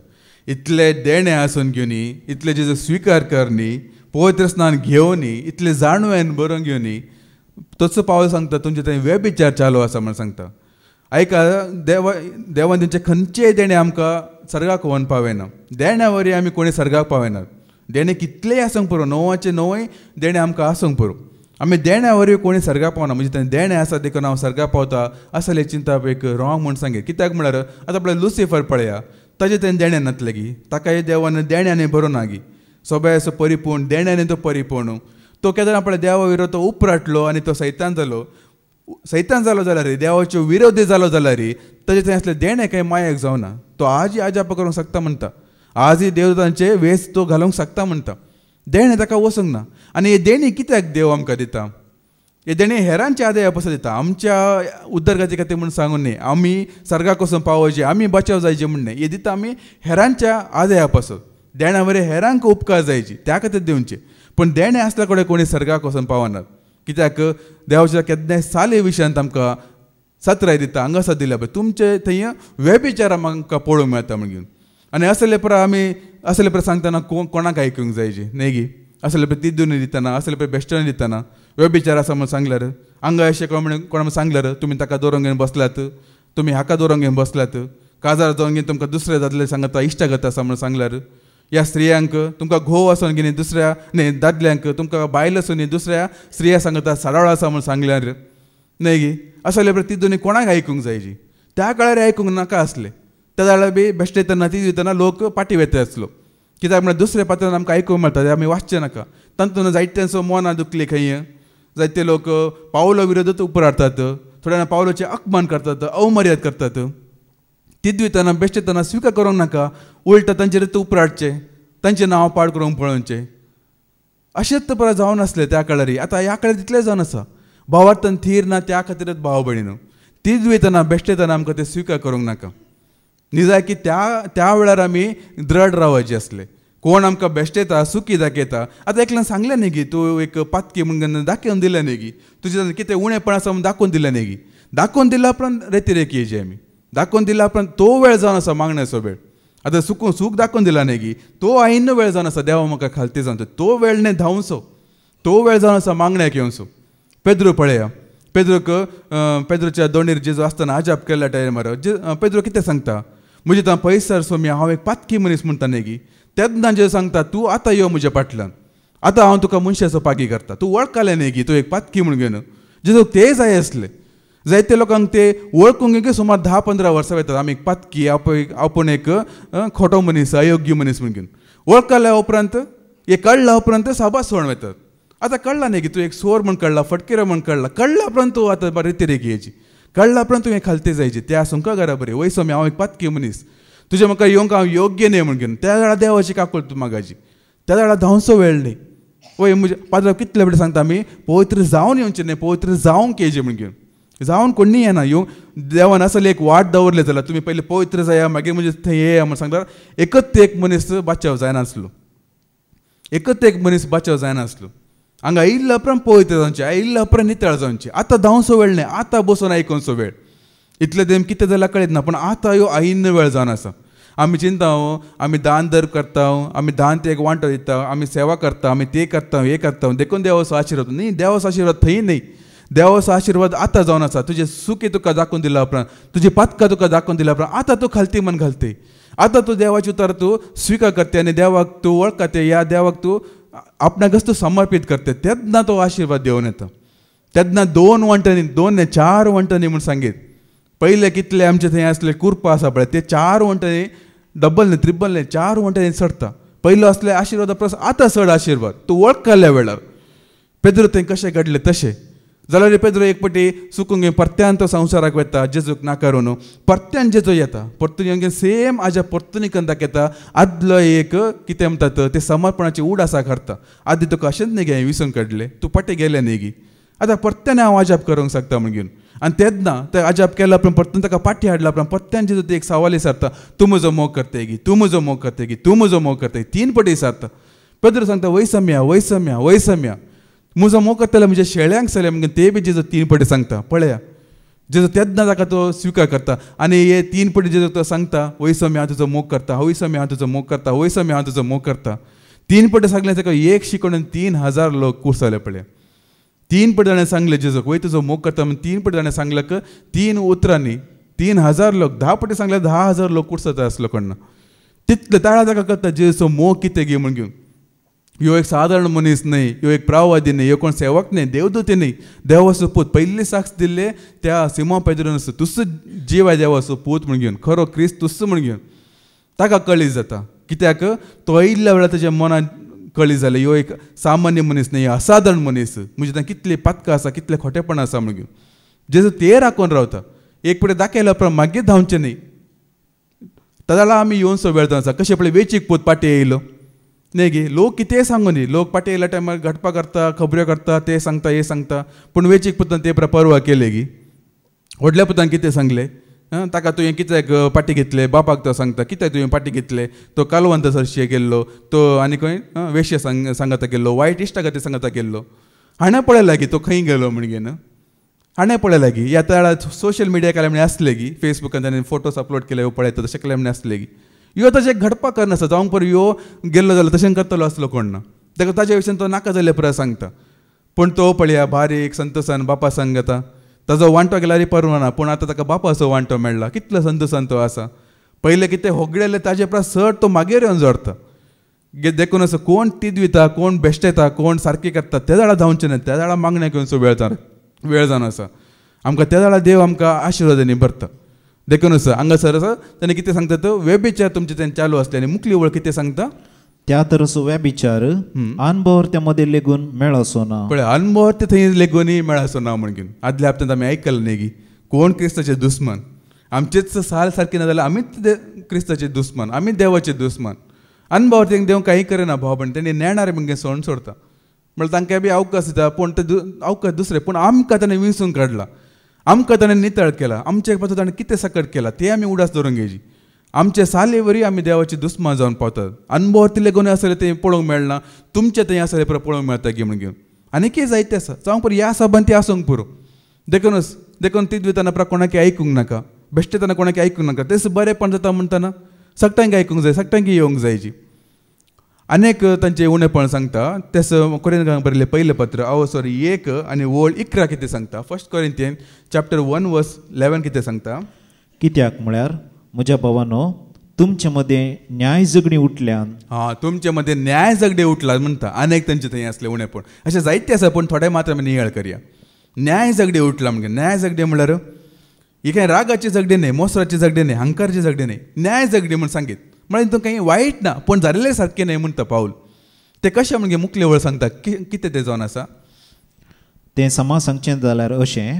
इतले देणे आसून घेवनी, इतले जेजो स्विकार करनी, पवित्र स्नान घेवनी, इतले जाणवेन बरोवन घेवनी, तसो पावल सांगता तुमचे थंय व्यभिचार चालू आसा म्हण सांगता. ऐका, देवान तेंचे खंयचेय देणे आमकां सर्गाक व्हरून पावयना. देण्या वरी आमी कोणी सर्गाक पावयनात. देणे कितलेय आसूंक पुरो, 9 देणे आमकां आसूंक पुरो. आमी देण्या वरी कोणी सर्गाक पावना. म्हणजे थंय देणे आसा देखून हांव सर्गाक पावता असले चिंता एक रॉंग म्हूण सांगे. कित्याक म्हळ्यार आतां आपल्या लुसिफर पळया, ताजे थंय देणे नातले गी. ताका देवान देण्याने भरोना गी. सगळ्या परिपूर्ण देण्याने तो परिपूर्ण. तो केन्ना आपल्या देवा विरोध तो उपराटलो आनी तो सैतान जालो जाल्यार देवाच्यो विरोधी जालो जाल्यार ताजे थंय असले देणे कांय मायक जावना. तो आजी आजापा करूंक शकता म्हणटा. आजी देवतांचे वेस तो घालूंक शकता म्हणटा. देणे ताका वचूंक ना. आनी हे देणी कित्याक देव आमकां दिता. हे देणे हेरांच्या आदया पासून दिता. आमच्या उद्दरगती खातीर म्हूण सांगून न्ही, आमी सर्गाक वचून पावोवचे, आमी बचाव जायचे म्हण न्ही. हे दिता आमी हेरांच्या आदया पासून. देण्या वरी हेरांक उपकार जायची त्या खातीर दिवचे. पूण देणे आसल्या कडेन कोणी सर्गाक वचून पावनात. कित्याक देवाच्या केन्नाय साले विशयांत आमकां सत्राय दिता. हांगासर दिल्या पळय तुमचे थंय व्यभिचार आमकां पळोवंक मेळटा म्हण घेवन. आनी असले पर आमी असले पर सांगतना कोणाक आयकूंक जायची न्ही गी. असले पर तिदून दितना, असले पर बेश्टन दितना व्यभिचार आसा म्हूण सांगल्यार, हांगा अशें कोण सांगल्यार तुमी ताका दवरूंक घेवन बसल्यात, तुमी हाका दवरूंक घेवन बसल्यात, काजार जावन घेवन तुमकां दुसरे दादले सांगता इश्टागत आसा म्हूण सांगल्यार, ह्या स्त्रियांक तुमकां घोव आसून घेवन दुसऱ्या न्ही दादल्यांक तुमकां बायल आसून दुसऱ्या स्त्रिया सांगता साडाळ आसा म्हूण सांगल्यार न्ही गी. असले पर तिदून कोणाक आयकूंक जायची. त्या काळार आयकूंक नाका आसले. त्या वेळार बी बेश्टयतना ती दितना लोक पाटी वेता आसलो. कित्याक म्हळ्यार दुसऱ्या पात्रान आमकां आयकूंक मेळटा ते आमी वाचचे नाका. तातूंत जायत्यांचो मना दुखले खंय. जायते लोक पावलो विरोधच उपराडटात. थोड्या पावलोचे अपमान करतात, अवमर्याद करतात. तिद्वितना बेश्टेतना स्विकार करूंक नाका, उलटा तांचेर तूप राडचें, तांचें नांव पाड करूंक पळोवचें. अशेंच परत जावन आसलें त्या काळारी. आतां ह्या काळार तितलें जावन आसा. भावार्थन थीर ना त्या खातीरच भाव भयणीनो, तिद्वितना बेश्टेतना आमकां तें स्विकार करूंक नाका. न्ही जाय की त्या वेळार आमी द्रढ रावचे असले. कोण आमकां बेश्टेता, सुखी दाखयता. आतां एकल्यान सांगलें न्ही गी, तूं एक पातकी म्हणून दाखोवन दिलें न्ही गी, तुजें कितें उणेंपण आसा म्हूण दाखोवन दिलें न्ही गी. दाखोवन दिल्या उपरांत रेती येयची आमी. दाखोवन दिल्या उपरांत तो वेळ जावन आसा मागण्याचो वेळ. आतां सूख दाखोवन दिला न्ही गी, तो आईन वेळ जावन आसा देवा म्हाका खालती जावन. तो वेळ न्ही धांवसो, तो वेळ जावन आसा मागण्याक येवचो. पेद्रू पळया, पेद्रूच्या दोंडीर जेजू आसतना अजाप केल्ल्या टायमार पेद्रू कितें सांगता, म्हजे थंय पयस सोमी हांव एक पातकी मनीस म्हणटा न्ही गी. तेन्ना जेजू सांगता, तूं आतां यो म्हज्या फाटल्यान, आतां हांव तुका मनशाचो पागी करता. तूं वळखलें न्ही गी, तूं एक पातकी म्हूण घेवन. जेजूक ते जाय आसले. जायते लोकांक ते वळखूंक सुमार 10-15 वर्सां वयतात. आमी एक पातकी, आपूण एक खोटो मनीस, अयोग्य मनीस म्हूण घेवन. वळखल्या उपरांत हे कळ्ळा उपरांत साबास सोडून वयतात. आतां कळ्ळा न्ही की तूं एक सोर म्हूण कळ्ळा, फटकेरो म्हूण कळ्ळा. कळ्ळ्या उपरांत तूं आतां रेती येवची. कळ्ळ्या उपरांत तुवें खालती जायची. त्या सुमका घरा बरी वय सोमी हांव एक पातकी मनीस, तुजें म्हाका येवंक हांव योग्य न्ही म्हूण घेवन. त्या वेळार देवाची काकूळ तूं मागाची. त्या वेळार धांवचो वेळ न्ही. वय म्हजे पाद्रा कितले बरें सांगता आमी, पवित्र जावन येवचें न्ही, पवित्र जावंक येयचें म्हूण घेवन. जावन कोणी येना. देवान असले एक वाट दवरले जाल्यार तुमी पयलीं पवित्र जाया, मागीर म्हणजे थंय येया म्हूण सांगल्यार एकच एक मनीस बाचाव जायनासलो. एकच एक मनीस बाचाव जायनासलो. हांगा आयिल्ल्या उपरांत पवित्र जावचें, आयिल्ल्या उपरांत नितळ जावचें. आतां धांवचो वेळ न्ही, आतां बसून आयकोनचो वेळ. इतले देम कितें जाल्यार कळयत ना, पूण आतां ह्यो आयिन्न वेळ जावन आसा. आमी चिंता आमी दान धर्म करता, आमी दान ते एक वांटो दिता, आमी सेवा करता, आमी ते करता, हे करता, देखून देवाचो आशिर्वाद न्ही. देवाचो आशिर्वाद थंय न्ही. देवाचो आशिर्वाद आतां जावन आसा. तुजें सुखी तुका दाखोवन दिल्या उपरांत, तुजी पातकां तुका दाखोवन दिल्या उपरांत आतां तूं खालती मन घालते. आतां तूं देवाची उतर तूं स्विकार करते आनी देवाक तूं वळखते, ह्या देवाक तूं आपणाकच तूं समर्पीत करते. तेन्ना तो आशिर्वाद देंवन येता. तेन्ना 2 वंटांनी, 2 न्ही 4 वंटांनी म्हूण सांगीत. पयले कितले आमचे थंय आसले कुरपा आसा पळय, ते 4 वंटांनी, डबल न्ही, ट्रिपल न्ही, 4 वंटांनी चडटा. पयलो असले आशिर्वादा परस आतां चड आशिर्वाद तूं वळखल्या वेळार. पेद्रू थंय कशें घडलें तशें जाल्यार पेद्रू एक पटी चुकून घेवन परत्यान तो संवसाराक वता, जेजूक नाकारून परत्यान जेजू येता. परतून येवन सेम हाज्या परतुनीकन दाखयता. आदलो एक कितें म्हणटात ते समर्पणाची उड आसा करता. आदी तुका अशेंच न्ही गे विसरून काडलें, तूं पटे गेलें न्ही गी. आतां परत्यान हांव अजाप करूंक शकता म्हूण घेवन. आनी तेन्ना ते अजाप केल्या उपरांत परतून ताका पाटी हाडल्या उपरांत परत्यान जेजू एक सवाल विचारता, तूं म्हजो मोग करते गी, तूं म्हजो मोग करते गी, तूं म्हजो मोग करते. 3 पटी विचारता. पेद्रू सांगता वयसम्या वयसम्या वयसम्या, म्हजो मोग करतले म्हणजे शेळ्यांक सले म्हणजे ते बी जेजू 3 पटी सांगता. पळया जेजू तेन्ना ताका तो स्विकार करता. आनी हे 3 पटी जेजू तो सांगता वयसम्या हांव तुजो मोग करता, वयसम्या हांव तुजो मोग करता, वयसम्या हांव तुजो मोग करता. 3 पटी सांगलें ताका एक शिकोवन 3000 लोक कुसले. पळया 3 पटी ताणें सांगलें जेजूक वय तुजो मोग करता म्हणून. 3 पटी ताणें सांगल्याक 3 उतरांनी 3000 लोक, 10 पटी सांगल्यार 10,000 लोक कुसता आसलो कोण. तितले ताळा ताका करता जेजूचो मोग कितें गे म्हूण घेवन. ह्यो एक सादारण मनीस न्ही, ह्यो एक प्राववादी न्ही, ह्यो कोण सेवक न्ही, देवदूती न्ही, देवाचो पूत. पयली साक्ष दिल्ले त्या सिमोन पेद्रून तुस जीव आहे देवाचो पूत म्हूण घेवन, खरो क्रिस्त तुस म्हूण घेवन. ताका कळी जाता. कित्याक तो आयिल्ल्या वेळार ताच्या मनान कळी जालें ह्यो एक सामान्य मनीस न्ही, असाधारण मनीस. म्हणजे तांकां कितली पातकां आसा, कितलें खोटेपण आसा म्हूण घेवन जेजू ते राखून रावता. एक पटी दाखयल्या उपरांत मागीर धांवचें न्ही. ताका आमी येवनचो वेळ जावन आसा. कशें पळय वेचीक पूत पाटी येयलो न्ही गे. लोक कितें सांगू न्ही, लोक पाटी येयल्या टायमार घडपा करता, खबऱ्यो करता, ते सांगता हे सांगता. पूण वेचीक पुतान ते परवा केले गी. व्हडल्या पुतान कितें सांगलें, ताका तुवें कित्याक पाटी घेतले, बापाक तो सांगता कित्याक तुवें पाटी घेतले, तो कालवंत सरशे गेल्लो, तो आनी खंय वेश्य सांगता गेल्लो, वायट इश्टा खातीर सांगता गेल्लो. हाणें पळयला की तो खंय गेलो म्हण घेन. हाणें पळयला की ह्या वेळार सोशल मिडिया केल्या म्हणे आसले की फेसबुकान ताणें फोटोस अपलोड केले पळयता तशें केल्या म्हणे आसले की. ह्यो तशें घडपाक करनासता. जावंक पळय ह्यो गेल्लो जाल्यार तशें करतलो असलो कोण ना. ताका ताजे विशयान तो नाका जाल्ले पुराय सांगता. पूण तो पळया बारीक संतोशान बापा सांगता. ताजो वांटो गेल्यार परवाना, पूण आतां ताका बापाचो वांटो मेळ्ळा. कितलो संतोशान तो आसा. पयले कितें होगडेले ताजे परस चड तो मागीर येवन जोडता. देखून असो कोण तिदविता, कोण बेश्टेता, कोण सारकी करता त्या जाळा धांवचें न्ही. त्या जाळा मागण्या घेवनचो वेळ जावन आसा. आमकां त्या जाळा देव आमकां आशिर्वादांनी भरता. देखूनच हांगासर आसा ताणें कितें सांगता तो वेबिचार तुमचे तें चालू आसले आनी मुखली वळ कितें सांगता त्या तरसो व्यभिचार अनुभव त्या मध्ये लेगून मेळसो ना. पळय अनुभव ते थंय लेगून मेळसो ना म्हण घेवन. आदल्या हप्त्यांत आमी आयकलें न्ही की कोण क्रिस्ताचे दुस्मन आमचेच साल सारखे ना जाल्यार आमीच क्रिस्ताचे दुस्मान, आमीच देवाचे दुस्मान. अनुभव तेंक देव काही करेना भाव पण तेणी नेणारे म्हणजे सण सोडता म्हणल्यार तांकां बी अवकाश दिता. पूण ते अवकाश दुसरे, पूण आमकां ताणें विंसून काडला, आमकां ताणें नितळ केला, आमचे पासून ताणें कितें सकट केला ते आमी उडास धरून घेवची. आमचे साले वरी आमी देवाची दुस्मान जावन पावतात. अनुभव तिले गुन्हे आसले ते पळोवंक मेळना, तुमचे थंय आसले पळय पळोवंक मेळटा गे म्हण घेवन. आनी कितें जायते आसा जावंक पुरो ह्या सभान ती आसूंक पुरो. देखून ती दितना कोणाकी आयकूंक नाका, बेश्टेतना कोणाकी आयकूंक नाका. तेच बरेंपण जाता म्हणटना सगळ्यांक आयकूंक जाय, सगळ्यांक येवंक जायची. अनेक तांचे उणेपण सांगता. तेच कोरिंथीयांक बरयलें पयलें पत्र 1 आनी वोळ 11 कितें सांगता. 1 कोरिंथीयन चॅप्टर 1 वर्स 11 कितें सांगता. कित्याक म्हळ्यार म्हज्या भावानो, तुमचे मदें न्याय झगडी उठल्यान. तुमचे मध्ये न्याय झगडे उठला म्हणटा. अनेक तांचे थंय असले उणेपण अशें जायते आसा, पूण थोडे मात्र आमी नियाळ करया. न्याय झगडे उठला म्हणजे न्याय झगडे म्हळ्यार ही काही रागाची झगडी न्ही, मोसराची झगडी न्ही, हंकारची झगडी न्ही, न्याय झगडी म्हण सांगीत. म्हळ्यार तो काही वायट ना, पण जालेले सारखे नाही म्हणटा पाऊल. ते कशें म्हणजे मुखले वळ सांगता कितें ते जावन आसा. तें समा सांगचें जाल्यार अशें,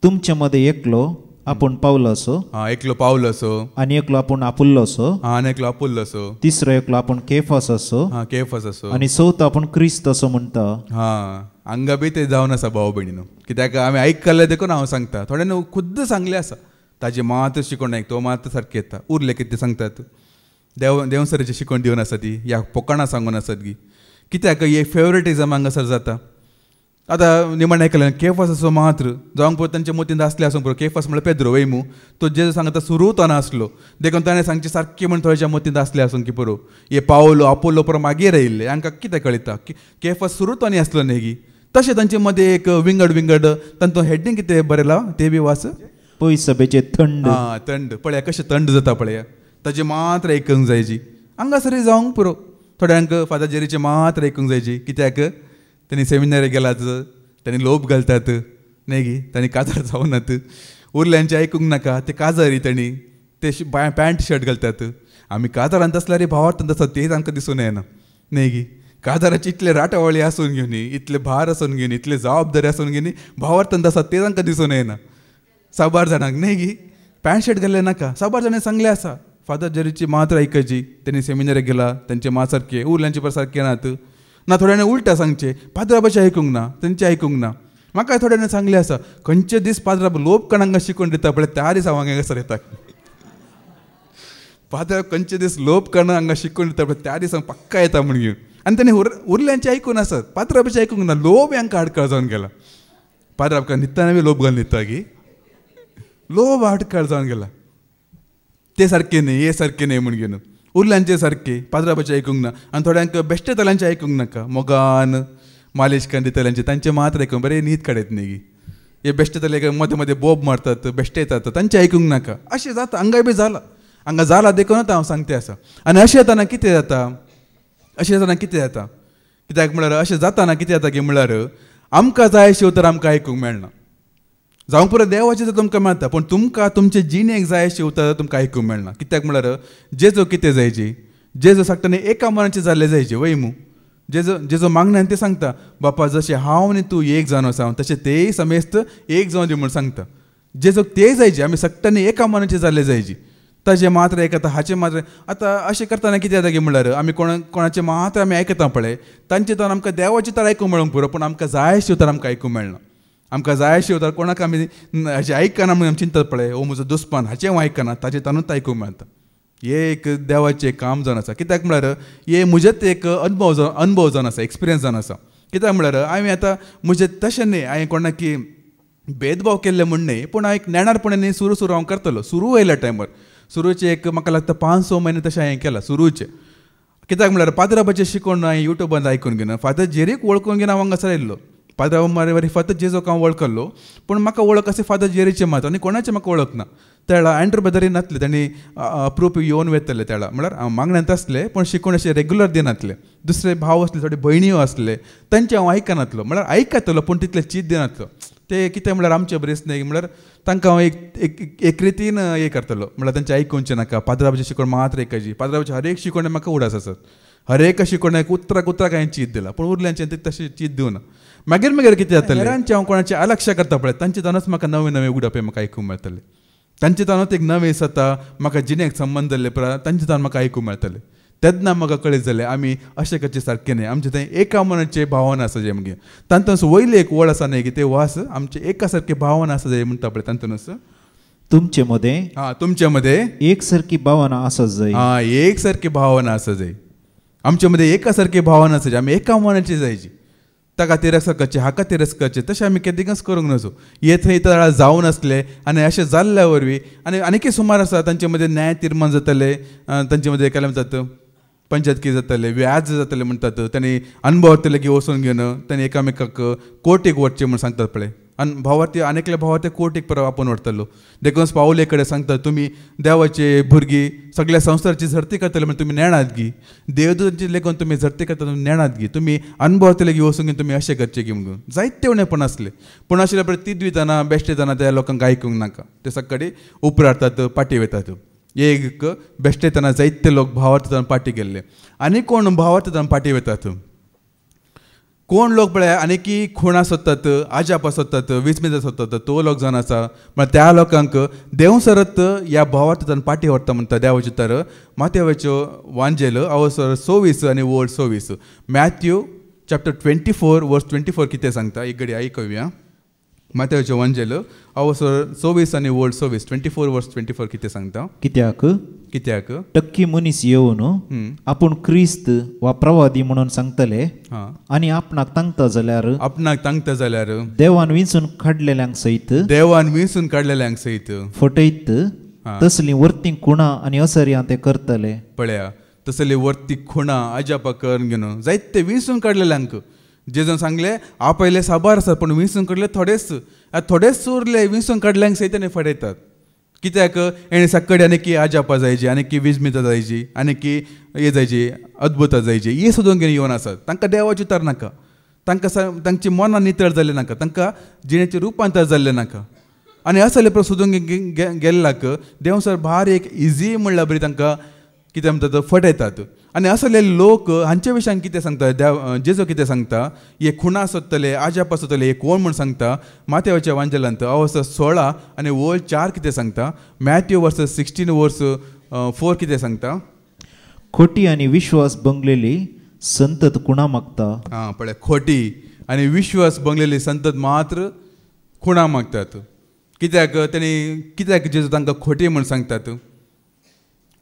तुमचे मदें एकलो आपूण पावलो असो, एकलो पावलो असो, आनी एकलो आपूण आपुल्लो असो, आनी एकलो आपुल्लो असो, तिसरो एकलो आपूण केफास असो, केफास असो, आनी चवथो आपूण क्रिस्त असो म्हणटा. हांगा बी ते जावन आसा भाव भयणीनो. कित्याक आमी आयकले देखून हांव सांगता. थोड्यान खुद्द सांगले आसा ताजे मात शिकोवण तो मात सारकें येता. उरले कितें सांगतात देवसराची शिकोवण दिवन आसा ती ह्या पोकणां सांगून आसात गी. कित्याक हे फेवरेटिजम हांगासर जाता. आतां निमण आयकलें केफास असो मात्र जावंक पळय तांचे मतींत आसले आसूंक पुरो. केफास म्हळ्यार पेद्रो वैमू, तो जेजू सांगता सुरूताना आसलो, देखून ताणें सांगचे सारकें म्हण थोड्याच्या मतींत आसले आसूंक की पुरो. हे पावलो आपोलो पुरो मागीर येयल्ले हांकां कितें कळटा. केफास सुरूतानी आसलो न्ही गी. तशें तांचे मदें एक विंगड तांचो हेडींग कितें बरयलां ते बी वाच. पळय सभेचे थंड. थंड पळया कशें थंड जाता पळया. ताजे मात्र आयकूंक जायची. हांगासर जावंक पुरो. थोड्यांक फादर जेरीचे मात्र आयकूंक जायची. कित्याक तांणी सेमिनारी गेलात, तांणी लोभ घालतात न्ही गी, तांणी काजार जावनात. उरल्यांचे आयकूंक नाका, ते काजारी तांणी ते पॅन्ट शर्ट घालतात. आमी काजारांत आसल्यार रे भावार्थांत आसा तेच आमकां दिसून येना न्ही गी. काजाराची इतले राटावळी आसून घेवनी, इतले भार आसून घेवनी, इतले जबाबदारी आसून घेवनी, भावार्थांत आसा तेच आमकां दिसून येना. 6 जाणांक न्ही गी पॅन्ट शर्ट घाल्ले नाका. 6 जाणांनी सांगले आसा फादर जेरीची मात्र आयकची. तेणी सेमिनारीक गेला, तांचे मात सारके, उरल्यांचे पर सारके नात ना. थोड्यांनी उलटा सांगचे पाद्राबाचे आयकूंक ना, तेंचे आयकूंक ना. म्हाका थोड्यांनी सांगले आसा खंयचे दीस पाद्राब लोभ कोणाक शिकवण दिता पळय त्या दीस हांव हांगासर येता. पाद्राब खंयचे दीस लोभ कोणाक हांगा शिकवण दिता पळय त्या दीस हांव पक्का येता म्हण घेवन. आनी ताणें उरल्यांचे आयकून आसात, पाद्राबाचे आयकूंक ना. लोभ हांकां आडकाळ जावन गेला. पाद्राबकां न्हिदताना बी लोभ घालून न्हिदता गी. लोभ आडकाळ जावन गेला. ते सारके न्ही, हे सारके न्ही म्हण घेवन. उरल्यांचे सारके, पाद्राबाचे आयकूंक ना. आनी थोड्यांक बेश्टे तल्यांचे आयकूंक नाका. मोगान मालिश करून दितल्यांचे तांचे मात्र आयकूंक बरें न्हीद काडयत न्ही गी. हे बेश्टे तले मदें मदें बोब मारतात, बेश्टे येतात, तांचे आयकूंक नाका. अशें जाता. हांगा बी जाला, हांगा जाला देखूनच हांव सांगते आसा. आनी अशें जाताना कितें जाता, कित्याक म्हळ्यार अशें जाताना कितें जाता की म्हळ्यार आमकां जाय अशें उतर आमकां आयकूंक मेळना. जावंक पुरो देवाचें तर तुमकां मेळटा, पूण तुमकां तुमचे जिणेक जाय अशें उतर तुमकां आयकूंक मेळना. कित्याक म्हळ्यार जेजो कितें जायची, जेजो सांगता एका मनाचें जाल्लें जायचें वैमू. जेजो मागण्यान ते सांगता बापा जशें हांव आनी तूं एक जावन आसा तशें तेय समेस्त एक जावन दी म्हूण सांगता. जेजोक ते जायचे, आमी सगळ्यांनी एका मनाचें जाल्ले जायची. ताजे मात्र आयकता, हाचे मात्र. आतां अशें करतना कितें जाता की म्हळ्यार आमी कोणाचें मात्र आमी आयकता पळय तांचे तर आमकां देवाचें तर आयकूंक मेळूंक पुरो, पूण आमकां जाय अशें तर आमकां आयकूंक मेळना. आमकां जाय अशें उतर कोणाक आमी हाचें आयकना म्हणून आमी चिंततात पळय, हो म्हजो दुस्मान हाचें हांव आयकना, ताचें तानूच आयकूंक मेळटा. हे एक देवाचें काम जावन आसा. कित्याक म्हळ्यार हे म्हजेच एक अनुभव जावन आसा, एक्सपिरियन्स जावन आसा. कित्याक म्हळ्यार हांवें आतां म्हजें तशें न्ही, हांवें कोणाक की भेदभाव केल्ले म्हण न्ही, पूण हांव एक नेणारपणान सुरू हांव करतलो. सुरू येयल्या टायमार सुरूचे एक म्हाका लागता 5-6 म्हयने तशें हांवें केलां सुरूचे. कित्याक म्हळ्यार पाद्राबाचें शिकोवन हांवें युट्यूबार आयकून घेवन फादर जेरीक वळखून घेवन हांव हांगासर येयल्लो. पाद्राबा मारी फादर जेजोक हांव वळखलो, पूण म्हाका वळख अशें फादर जेरीचें मात आनी कोणाचें म्हाका वळख ना. त्या वेळा एंड्रू बेदरी नासले, तांणी अप्रूप येवन वेतले. त्या वेळा म्हळ्यार हांव मागण्यांत आसले, पूण शिकून अशें रेग्युलर दिनातले. दुसरे भाव आसले, थोडे भयणीयो आसले, तांचे हांव आयकनातलो. म्हळ्यार आयकतलो पूण तितले चीत दिनातलो. ते कितें म्हळ्यार आमचे बरें न्ही, म्हळ्यार तांकां हांव एक रितीन हें करतलो. म्हळ्यार तांचें आयकूंचें नाका, पाद्राबाचें शिकोवण मात्र आयकची. पाद्राबाचें हर एक शिकोवणे म्हाका उडास आसात. हर एक शिकोवण्याक उतराक हांवें चीत दिला, पूण उरल्यांचें ते तशें चीत दिवना. मागीर कितें जातलें, हेरांचें हांव कोणाचें अलक्ष करता पळय तांचे तानूच म्हाका नवे नवे उडप म्हाका आयकूंक मेळटलें. तांचे तानूच एक नवे सता म्हाका जिणेक संबंध जाल्ले पळय तांचे तान म्हाका आयकूंक मेळटलें. तेन्ना म्हाका कळीत जालें आमी अशें करचें सारकें न्ही. आमचें थंय एका मनाचें भावना आसा जें मगे तांतून वयलें एक वड आसा न्ही की तें वास आमचे एका सारके भावना आसा जें म्हणटा पळय तांतूनच तुमचे मध्ये तुमच्या मध्ये एकसारकी भावना आसत जाय. एक सारकी भावना आसा जाय. आमच्या मध्ये एका सारकी भावना आसा आमी एका मनाची जायची. ताका तिरस्कार करचे हाका तिरस्कार करचे तशें आमी केन्नाच करूंक नजो. हे थंय तर जावन आसले आनी अशें जाल्ल्या वरवीं आनीकय सुमार आसा तांचे मध्ये न्याय तीर्मान जातले. तांचे मध्ये केलें म्हणटात पंचायतकी जातले व्याज जातले म्हणटात. तांणी अनुभवतले की वचून घेवन तांणी एकामेकाक कोर्टीक वचचें म्हूण सांगतात पळय. आनी भावार्थी आनीकल्या भावार्थी कोर्टीक परत आपोवन व्हरतलो. देखून पावले कडेन सांगतात तुमी देवाचे भुरगीं सगळ्या संवसाराची झरती करतले म्हणजे तुमी नेणात गी. देवदूतांची लेखून तुमी झरती करता तुमी नेणात गी. तुमी अनुभवतले की वचून घेवन तुमी अशें करचें की म्हणून जायते उणेपण आसले. पूण आशिल्ले पळय तिदविताना बेश्टेताना त्या लोकांक आयकूंक नाका. ते सकाळी उपरार्थात पाटी वतात. एक बेश्टेताना जायते लोक भावार्थान पाटी गेल्ले. आनी कोण भावार्थान पाटी वतात कोण लोक पळय आनीकी खुणा सोदतात आजापा सोदतात विस्मिता सोदतात तो लोक जावन आसा. म्हळ्यार त्या लोकांक देव सरत ह्या भावार्थान पाटी व्हरता म्हणटा देवाचे तर माथेवाच्यो वांजेल अवसर 26 आनी वड 26. मॅथ्यू चॅप्टर 24 वर्स 24 कितें सांगता एक घडी आयकूया. माथेवाच्यो वांजेल अवसर 26 आनी वड 26 24 वर्स 24 कितें सांगता. कित्याक टक्की मनीस येवन आपूण क्रिस्त वा प्रवादी म्हणून सांगतले आनी आपणाक तांगता जाल्यार देवान विंचून काडलेल्यांक सयत फटयत तसली वर्ती खुणा आनी असर्यां ते करतले. पळया तसली वर्ती खुणा अजापा करून घेवन जायते विंचून काडलेल्यांक जेजून सांगले आपयले साबार आसात पूण विंचून काडले थोडेच उरले विंचून काडल्यांक सयतान फटयतात. कित्याक हेणे सकाळी आनीकी आजापा जायची आनीकी विस्मिता जायची आनीकी हे जायची अद्भुतां जायची हे सोदून घेवन येवन आसात. तांकां देवाची उतर नाका. तांकां तांची मनां नितळ जाल्ले नाका. तांकां जिणेचें रुपांतर जाल्लें नाका. आनी असले पळय सोदून गेल्ल्याक देव सर भार एक इजी म्हणल्यार बरी तांकां कितें म्हणटात फटयतात. आनी असले लोक हांच्या विशयान कितें सांगता जेजू कितें सांगता हे खुणा सोदतले आजापा सोदतले हे कोण म्हूण सांगता. माथेवाच्या वांजेलांत अवसर 16 आनी वड 4 कितें सांगता. मॅथ्यू वर्स 16 वर्स 4 कितें सांगता. खोटी आनी विश्वास बंगलेली संतत खुणा मागता. पळय खोटी आनी विश्वास बंगलेली संतत मात्र खुणा मागतात. कित्याक जेजू तांकां खोटी म्हूण सांगतात.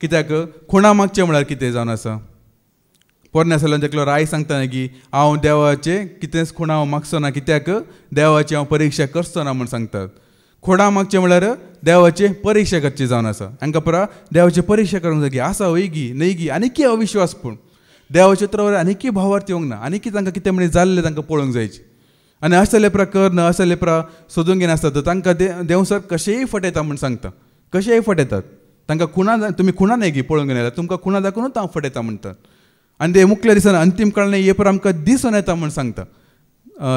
कित्याक खुणा मागचें म्हळ्यार कितें जावन आसा. पोरण्या सालान एकलो राय सांगता की हांव देवाचे कितेंच खुणा हांव मागचो ना कित्याक देवाची हांव परीक्षा करचो ना म्हूण सांगतात. खुणा मागचें म्हळ्यार देवाची परीक्षा करची जावन आसा. हांकां परा देवाची परीक्षा करूंक जाय की आसा वय गी न्हय गी आनीकी अविश्वास पूण देवाच्या उतरावर आनीकी भावार्थी येवंक ना आनीकी तांकां कितें म्हणजे जाल्लें तांकां पळोवंक जायचें. आनी असले लेपरा करन असले लेपरा सोदून घेवन आसतात तांकां देव सर कशेंय फटयता म्हूण सांगता. कशेंय फटयतात. तांकां खुणा तुमी खुणा न्हय गी पळोवंक गेल्यार तुमकां खुणा दाखोवनूच हांव फटयता म्हणटात. आनी ते मुखल्या दिसान अंतीम काळान हे पर आमकां दिसून येता म्हूण सांगता.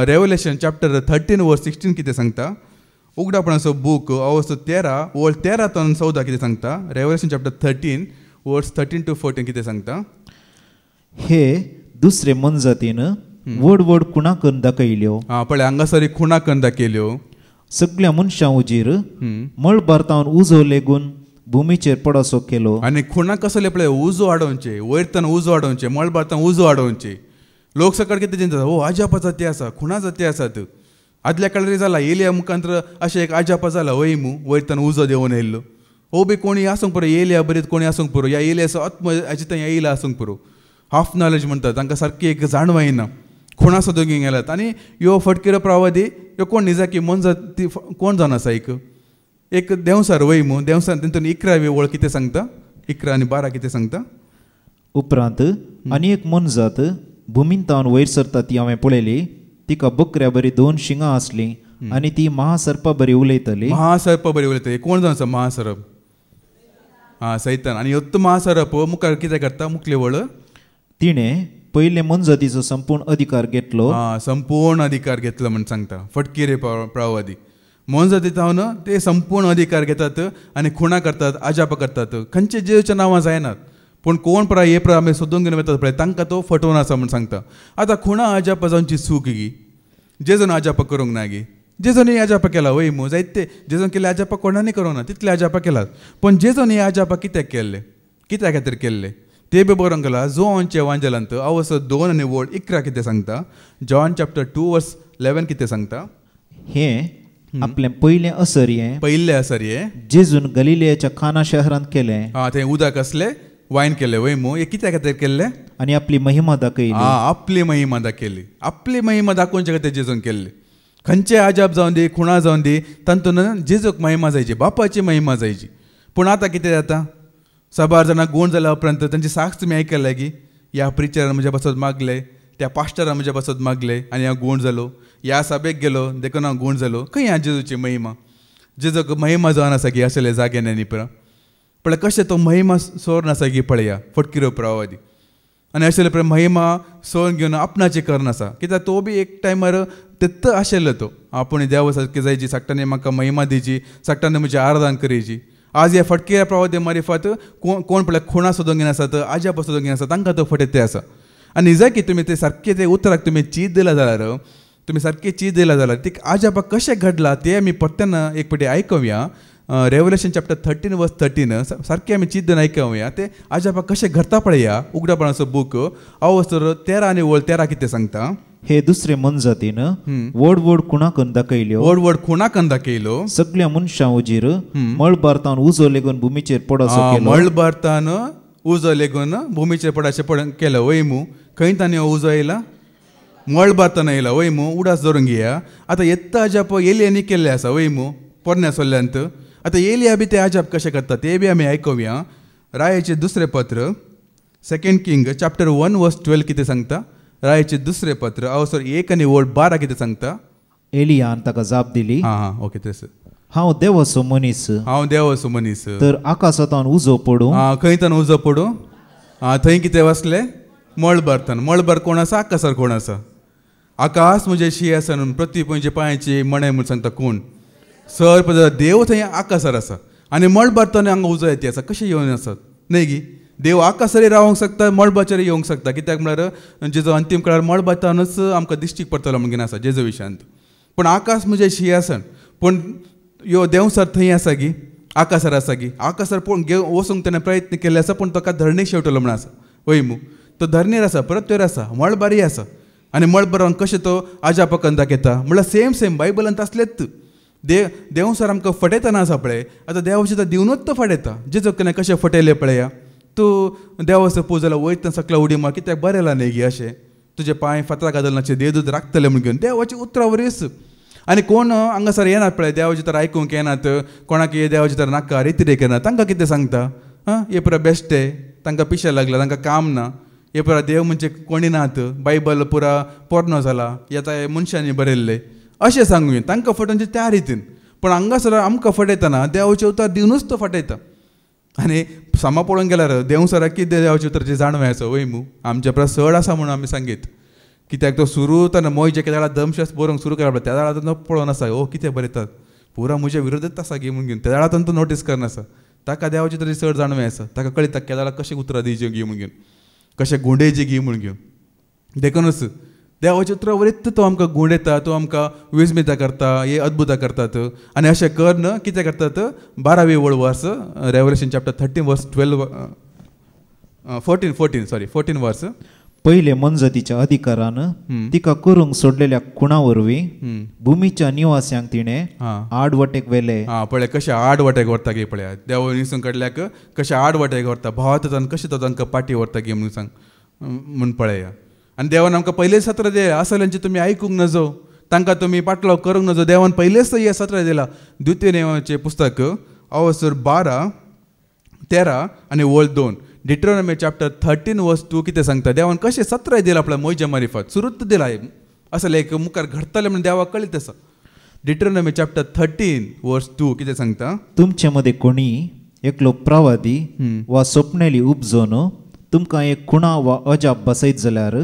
रेवलेशन चॅप्टर 13 वर्स 16 कितें सांगता. उगडापणाचो बूक अवसर 13 वड 13 तो 14 कितें सांगता. रेवलेशन चॅप्टर 13 वर्स 13 to 14 कितें सांगता. हे दुसरे मनजातीन वड वड खुणा करून दाखयल्यो. पळय हांगासर खुणा करून दाखयल्यो सगळ्या मनशां उजीर मळ भारतावन उजो लेगून भुमीचेर पडसो केलो. आनी खुणा कसले पळय उजो हाडोवचे वयरतान उजो हाडोवचे मळ भारतान उजो हाडोवचे. लोक सकाळ कितें चिंततात हो आजापा जाती आसा खुणा जाती आसात. आदल्या काळार जाला येयल्या मुखांतर अशें एक आजापा जाला वयमू वयरतान उजो देंवन येयल्लो. हो बी कोणी आसूंक पुरो येयल्या बरीत कोणी आसूंक पुरो या येयल्याचो आत्म हाचे थंय येयला आसूंक पुरो. हाफ नॉलेज म्हणटात तांकां सारकी एक जाणवा येना. खुणा सोदूंक गेल्यात आनी ह्यो फटकेरो प्रवादी ह्यो कोण न्ही की मन ती कोण जावन आसा एक देवसार वयमू देवसार तितून 11वी वळ कितें सांगता 11 आनी 12 कितें सांगता. उपरांत आनी एक मनजात भुमीन तावन वयर सरता ती हांवें पळयली. तिका बकऱ्या बरी 2 शिंगां आसलीं आनी ती महासर्पा बरी उलयतली. महासर्प बरी उलयतली. कोण जावन आसा महासर्प. सैतान. आनी ह्यो महासर्प मुखार कितें करता मुखले वळ तिणें पयले मनजातीचो संपूर्ण अधिकार घेतलो. संपूर्ण अधिकार घेतलो म्हण सांगता फटकिरे प्रवादी. मनजाती जावन ते संपूर्ण अधिकार घेतात आनी खुणा करतात आजापा करतात. खंयचे जेवच्या नांवां जायनात पूण कोण पळय हे पळय आमी सोदून घेवन वतात पळय तांकां तो फटोवन आसा म्हण सांगता. आतां खुणा आजापा जावची चूक गी जेजून आजापा करूंक ना गी जेजोनी आजापा केला वय मू जायते जेजोन केले आजापा कोणानी करूना तितले आजापा केलात पण जेजोनी आजापा कित्याक केल्ले कित्या खातीर केल्ले ते बी बरोवन गेला जॉनचे वांजलांत अवस 2 आनी वोड 11 कितें सांगता जॉन चॅप्टर 2 वर्स 11 कितें सांगता हे आपले पयले असरये जेजून गलिलेयाच्या खाना शहरांत केले थंय उदक असले वायन केले वय मू हे कित्या खातीर केल्ले आनी आपली महिमा दाखयली आपली महिमा दाखयली आपली महिमा दाखोवचे खातीर जेजून केल्ली खंयचे आजाप जावन दी खुणा जावन दी तातूंत जेजूक महिमा जायची बापाची महिमा जायची पूण आतां कितें जाता साबार जाणां गूण जाल्या उपरांत तांची साक्ष तुमी आयकल्या की ह्या प्रिचरान म्हज्या पासत मागले त्या पास्टरान म्हज्या पासत मागले आनी हांव गूण जालो ह्या सभेक गेलो देखून हांव गूण जालो खंय ह्या जेजूची महिमा जेजूक महिमा जावन आसा की असले जाग्यान न्ही पण कशें तो महिमा सोर नासा की पळया फटकिरो प्रवादी आनी अशें पळय महिमा सोन घेवन आपणाची करनासा कित्याक तो बी एक टायमार तेत्त आशिल्लो तो आपूण देवा सारकी जायची सक्तांनी म्हाका महिमा दिवची सक्तांनी म्हजें आराधन करची आज ह्या फटकिऱ्या प्रवादी मारिफात कोण पळय खुणा सोदूंक घेवन आसात आजाप सोदूंक घेवन आसा तांकां तो फटयते आसा आनी जर की तुमी ते सारके ते उतराक तुमी चीज दिला जाल्यार तुमी सारके चीज दिला जाल्यार ती आजापाक कशें घडला ते आमी परतेन एक फावटी आयकुया रेवलेशन चॅप्टर 13 वर्स 13 सारकें आमी चिंतून आयकुया ते आजापाक कशें घडता पळया उगडापणाचो बूक अवसर 13 आनी 13 कितें सांगता हे दुसरे मनजातीन व्हड व्हड खुणाकन दाखयलो सगळ्या मनशां उजीर मळ भारतान उजो लेगून भुमीचेर पडोसो केलो मळ भारतान उजो लेगून भुमीचेर पडाशें केलो वय मू खंय तांणी उजो येयला मळ भारतान येयला वय मू उडास धरून घेया आतां येत्ता आजाप एलियानी केल्ले आसा वय मू पोरण्या सोल्ल्यांत आतां एलिया बी ते आजाप कशें करता ते बी आमी आयकुया रायाचें दुसरें पत्र 2 किंग चॅप्टर 1 वर्स 12 कितें सांगता रायाचें दुसरें पत्र अवसर 1 आनी वोड 12 कितें सांगता एलियान ताका जाप दिली ओके तेस हांव देवाचो मनीस तर आकाशांतल्यान उजो पडूं खंय तान उजो पडूं थंय कितें वसले मळ भारतान मळ भार कोण आसा आकाशार कोण आसा आकाश म्हणजे शी आसा न्हू पृथ्वी म्हणजे पांयाची मणे म्हूण सांगता कोण सर्प देव थंय आकाशार आसा आनी मळ भारतान हांगा उजो येते आसा कशें येवन आसात न्ही गी देव आकाशारी रावंक शकता मळ भाचेर येवंक शकता कित्याक म्हळ्यार जेजो अंतीम काळार मळ भारतानूच आमकां दिश्टीक पडटलो म्हणून आसा जेजो विशयांत पूण आकाश म्हणजे शी आसन पूण यो देवसर थंय आसा गी आकाशार आसा गी आकाशार पळोवन वचूंक ताणें प्रयत्न केल्ले आसा पूण ताका धरणीक शेवटलो म्हण आसा वय मू तो धरणीर आसा पृथ्वीर आसा मळ बारी आसा आनी मळ बरोवन कशें तो आजापाकन दाखयता म्हळ्यार सेम बायबलांत आसलेत देव सर आमकां फटयतना आसा पळय आतां देवाची तर दिवनूच तो फटयता जेजो कशें फटयलें पळया तूं देवाचो पूज जाल्यार वयता सकला उडी मार कित्याक बरें न्ही गी अशें तुजे पांय फातरां घालनाचे देदूत राखतले म्हूण घेवन देवाची उतरां वरीस आनी कोण हांगासर येनात पळय देवाची तर आयकूंक येनात कोणाक हे देवाची तर नाका रिती केनात तांकां कितें सांगता हे पुरा बेश्टे तांकां पिशें लागला तांकां काम ना हे पुरा देव म्हणजे कोणी नात बायबल पुरा पोरनो जाला हे मनशांनी बरयल्ले अशें सांगूं तांकां फटोवचे त्या रितीन पूण हांगासर आमकां फटयतना देवाचें उतर दिवनूच तो फटयता आनी सामा पळोवंक गेल्यार देव सराक कितें देवाचें उतरचें जाणवें आसा वय मू आमच्या पुरा सड आसा म्हणून आमी सांगीत कित्याक तो सुरू ताणें मोयजे केल्या वेळार दमशस बरोवंक सुरू केल्या त्या वेळार तो पळोवन आसा कितें बरयतात पुरा म्हज्या विरोधत आसा गे म्हूण घेवन त्या वेळार तो नोटीस करनासा ताका देवाची तरी चड जाणवें आसा ताका कळटा केल्या वेळार कशें उतरां दिवचें गी म्हूण घेवन कशें गुंडेची गी म्हूण घेवन देखूनच देवाचे उतरां वरीत तो आमकां गुंडयता तो आमकां विस्मितां करता हे अद्भुतां करतात आनी अशें करन कितें करतात 12वी वर्स रेवलेशन चॅप्टर 13 वर्स 14 वर्स पहिले मनजातीच्या अधिकारान तिका करूंक सोडलेल्या खुणा वरवीं भुमीच्या निवास्यांक तिणें आडवटेक व्हेले पळय कशें आडवटेक व्हरता गे पळया देव निसून काडल्याक कशें आडवटेक व्हरता भावार्थान कशें तो तांकां पाटी व्हरता गे म्हणून सांग म्हूण पळया आनी देवान आमकां पयलें सत्र दिलें असल्यांचें तुमी आयकूंक नजो तांकां तुमी पाटलो करूंक नजो देवान पयलेच हें सत्र दिलां द्वितीय नेमाचें पुस्तक अवसर 12, 13 आनी वोळ 2 डिट्रोनॉमी चॅप्टर 13 वर्स 2 कितें सांगता देवान कशें सत्र दिलां आपल्या मोयजे मारिफत सुरूच दिलां असलें एक मुखार घडटलें म्हण देवाक कळीत आसा डिट्रोनॉमी चॅप्टर 13 वर्स 2 कितें सांगता तुमचे मदें कोणी एकलो प्रवादी वा स्वप्नेली उपजोन तुमकां एक खुणा वा अजाप बसयत जाल्यार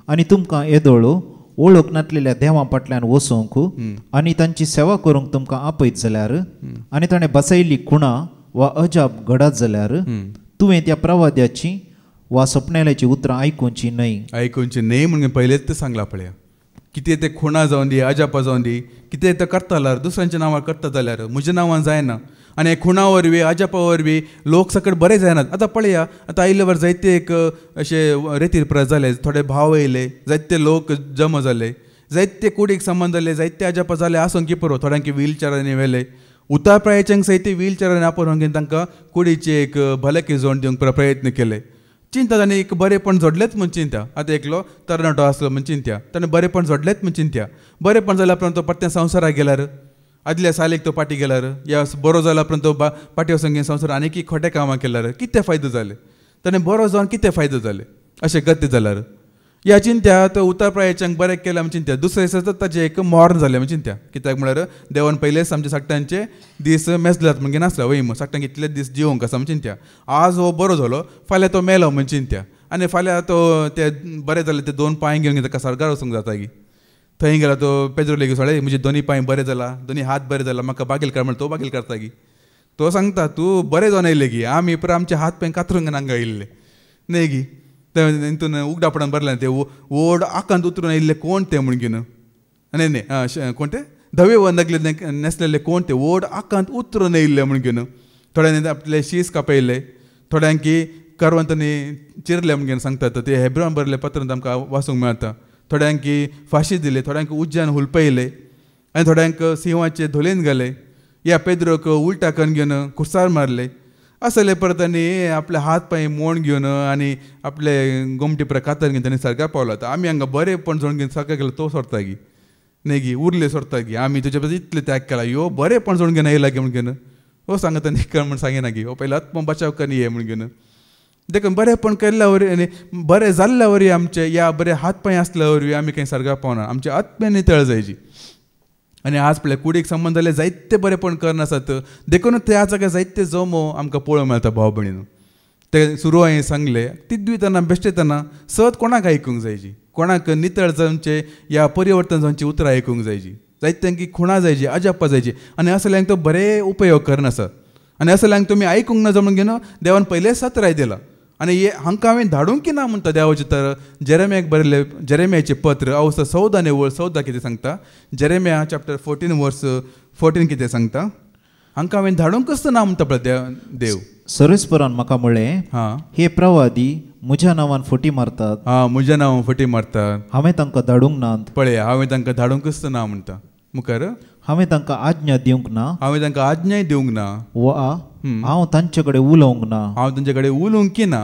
आनी तुमकां येदोळो वळख नासलेल्या देवा फाटल्यान वचोंक आनी तांची सेवा करूंक तुमकां आपयत जाल्यार आनी ताणें बसयल्ली खुणा वा अजाप घडत जाल्यार तुवें त्या प्रवाद्याची वा स्वप्नेल्याची उतरां आयकूंची न्हय म्हणून पयलेच ते सांगला पळया कितें ते खुणा जावन दी अजापा जावन दी कितें ते करता जाल्यार दुसऱ्यांच्या नांवार करता जाल्यार म्हज्या नांवान जायना आनी हे खुणा वरवीं अजापा वरवीं लोक सकट बरे जायनात आतां पळया आतां आयिल्ले वर जायते एक अशे रेती प्रत जाले थोडे भाव येयले जायते लोक जमा जाले जायते कुडीक संबंद जाले जायते अजापा जाले आसून की पुरो थोड्यांक व्हीलचॅरांनी व्हेले उतार प्रायाच्यांक सयती व्हीलचॅरांनी आपोवन घेवन तांकां कुडीचे एक भलायकी जोड दिवंक प्रयत्न केले चिंता ताणें एक बरेपण जोडलेंच म्हण चिंत्या आतां एकलो तरणाटो आसलो म्हण चिंत्या ताणें बरेपण जोडलेंच म्हण चिंत्या बरेपण जाल्या उपरांत तो परतें संवसाराक गेल्यार आदल्या सालेक तो पाटी गेल्यार या बरो जाला उपरांत तो पाटी वचून घेवन संवसार आनीक खोटें कामां केल्यार कितें फायदो जाले ताणें बरो जावन कितें फायदो जाले अशें गती जाल्यार ह्या चिंत्या तो उतार प्रायाच्यांक बरें केलें म्हण चिंत्या दुसरे दिसा ताजें एक मॉर्न जालें म्हण चिंत्या कित्याक म्हळ्यार देवान पयलेच आमच्या साकट्यांचे दीस मेजल्यात म्हणजे नासला वय साकट्यांक इतले दीस जिवंक आसा म्हण चिंत्या आज हो बरो जालो फाल्यां तो मेलो म्हण चिंत्या आनी फाल्यां तो ते बरें जाले ते 2 पांय घेवन ताका सरकार वचूंक जाता की थंय गेला तो पेद्रो लेगी सोळे म्हजे 2 पांय बरे जाला 2 हात बरे जाला म्हाका बागील कर म्हण तो बागील करता की तो सांगता तूं बरें जावन येयले की आमी पुरो आमचे हात पांय कातरूंक हांगा येयल्ले न्हय की हितून उगडापणान बरलें ते व्हड आकांत उतरून येयल्ले कोण ते म्हण घेवन न्हय न्हय कोण ते धवे नगले नेसलेले कोण ते व्हड आकांत उतरून येयल्ले म्हण घेवन थोड्यांनी आपले शीस कापयले थोड्यांक करवंतांनी चिरले म्हण घेवन सांगतात ते हेब्रान बरले पत्रांत आमकां वाचूंक मेळटा थोड्यांक फाशी दिले थोड्यांक उज्ज्यान हुलपयले आनी थोड्यांक सिंहाचे धोलेन घाले या पेद्रोक उलटा करून घेवन कुर्सार मारले असले परत तांणी आपले हात पांय मोड घेवन आनी आपले गोमटी कातर घेवन तांणी सरकार पावला आमी हांगा बरेपण जोडून घेवन सरकार गेलो तो सोडटा गी न्हय गी उरले सोडटा गी आमी तुजे बद्दल इतले त्याग केला यो बरेपण जोडून घेवन येयला गे म्हण घेवन हो सांगता तांणी कर म्हण सांगिना गी हो पयलो आत्म बचाव कर ये म्हण घेवन देखून बरेपण केल्ल्या वरी आनी बरें जाल्ल्या वरी आमचे या बरे हात पांय आसल्या वरवीं आमी खंय सरकार पावना आमचे आत्म्यान नितळ जायची आनी आज पळय कुडीक संबंद जाले जायते बरेपण करन आसात देखूनच त्या जाग्यार जायते जमो आमकां पळोवंक मेळटा भाव भयणीन ते सुरू हांवें सांगले तिद्वितना बेश्टेतना सत कोणाक आयकूंक जायची कोणाक नितळ जावचे या परिवर्तन जावची उतरां आयकूंक जायची जायत्यांक खुणा जायची अजापा जायची आनी असल्यांक तो बरे उपयोग करनासा आनी असल्यांक तुमी आयकूंक ना जमून घेवन देवान पयले सत्राय दिला आनी हे हांकां हांवें धाडूंक की ना म्हणटा देवाचे तर जेरेम्याक बरयले जेरेम्याचें पत्र अवस 14 कितें सांगता जेरेम्या चॅप्टर 14 वर्स 14 कितें सांगता हांकां हांवें धाडूंकच ना म्हणटा पळय देव सरस्परान म्हाका म्हळें हे प्रवादी म्हज्या नांवान फटी मारतात म्हज्या नांवान फटी मारतात हांवें तांकां धाडूंक नात पळय हांवें तांकां धाडूंकच ना म्हणटा मुखार हांवें तांकां आज्ञा दिवंक ना हांवें तांकां आज्ञाय दिवंक ना वा हांव तांचे कडेन उलोवंक ना हांव तांचे कडेन उलोवंक की ना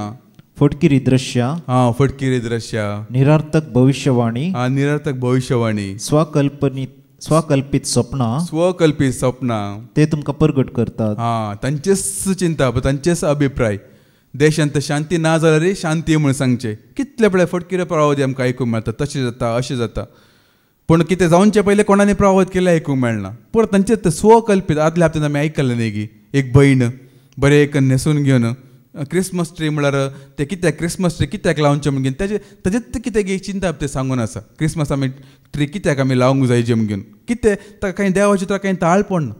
फटकिरी दृश्यां फटकिरी दृश्यां निरार्थक भविष्यवाणी निरार्थक भविष्यवाणी स्वकल्पित स्वप्नां ते तुमकां प्रगट करतात तांचेच चिंता तांचेच अभिप्राय देशांत शांती ना जाल्यार शांती म्हूण सांगचे कितले पळय फटकिरे प्रवादी आमकां आयकूंक मेळटा तशें जाता अशें जाता पूण कितें जावचे पयलें कोणांनी प्रवाद केलें आयकूंक मेळना पूण तांचें तें स्वकल्पीत आदल्या हप्त्यान आमी आयकल्लें न्ही गी एक भयण बरें एक न्हेसून घेवन क्रिसमस ट्री म्हळ्यार ते कित्याक क्रिसमस ट्री कित्याक लावचें म्हणून ताजें कितें चिंता ते सांगून आसा क्रिसमस आमी ट्री कित्याक आमी लावंक जाय जें म्हणून कितें ताका कांय देवाचें तर कांय ताळ पडना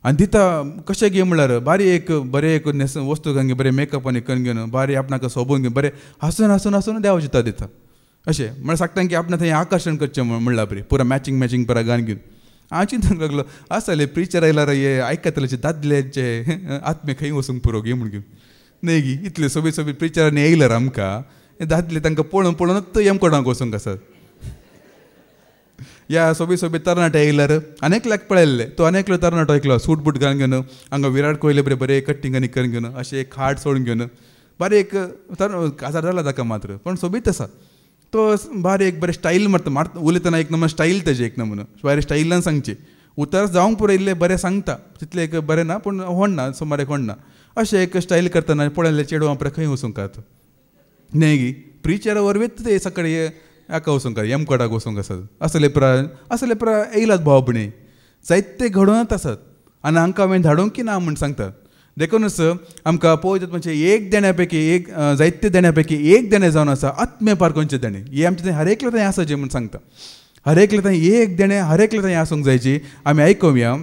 आनी दिता कशें घे म्हळ्यार बारी एक बरें एक वस्तू घेवन बरें मेकअप आनी करून घेवन बारी आपणाक सोबून घेवन बरें हांसून हांसून हांसून देवाचें तर दिता अशें म्हळ्यार सांगता की आपणा थंय आकर्शण करचें म्हणल्यार बरें पुरा मॅचींग पुरा गाण घेवन हांव चिंतूंक लागलो आसले प्रिचर आयल्यार हे आयकतलेचे दादल्याचे आत्मे खंय वचूंक पुरो घे म्हण घेवन न्हय गी इतले सोबीत प्रिचरांनी येयल्यार आमकां दादले तांकां पळोवन पळोवनूच यमकोडांक वचूंक आसात या सोबीत तरणाटे येयल्यार अनेकल्याक पळयल्ले तो अनेकलो तरणाटो ऐकलो सूट बूट घालून घेवन हांगा विराट कोहली बरें कट्टींग आनी करून घेवन अशें एक हार्ट सोडून घेवन बारी एक काजार जाला ताका मात्र पण सोबीत आसा तो बारी एक बरें स्टाईल मारता उलयतना एक नंबर स्टाईल तेजे एक नमुनो बरें स्टाईलान सांगचे उतर जावंक पुरो इल्लें बरें सांगता तितलें एक बरें ना पूण होडना सुमार एक होडना अशें एक स्टाईल करतना पळयलें चेडूं आपणा खंय वचूंक आसा न्हय गी प्रिचरा वरवींच ते सकाळी हाका वचूंक यमकोडाक वचूंक आसात असले पुरा येयलात भावपणी जायते घडोवनच आसात आनी हांकां हांवें धाडूंक की ना म्हूण सांगतात देखूनच आमकां पळयतात म्हणजे एक देण्या पैकी एक जायते देण्या पैकी एक देणें जावन आसा आत्मे पारकोवचे देणें हे आमचे थंय हर एकले थंय आसा जें म्हूण सांगता हर एकले थंय एक देणें हर एकले थंय आसूंक जायची आमी आयकुया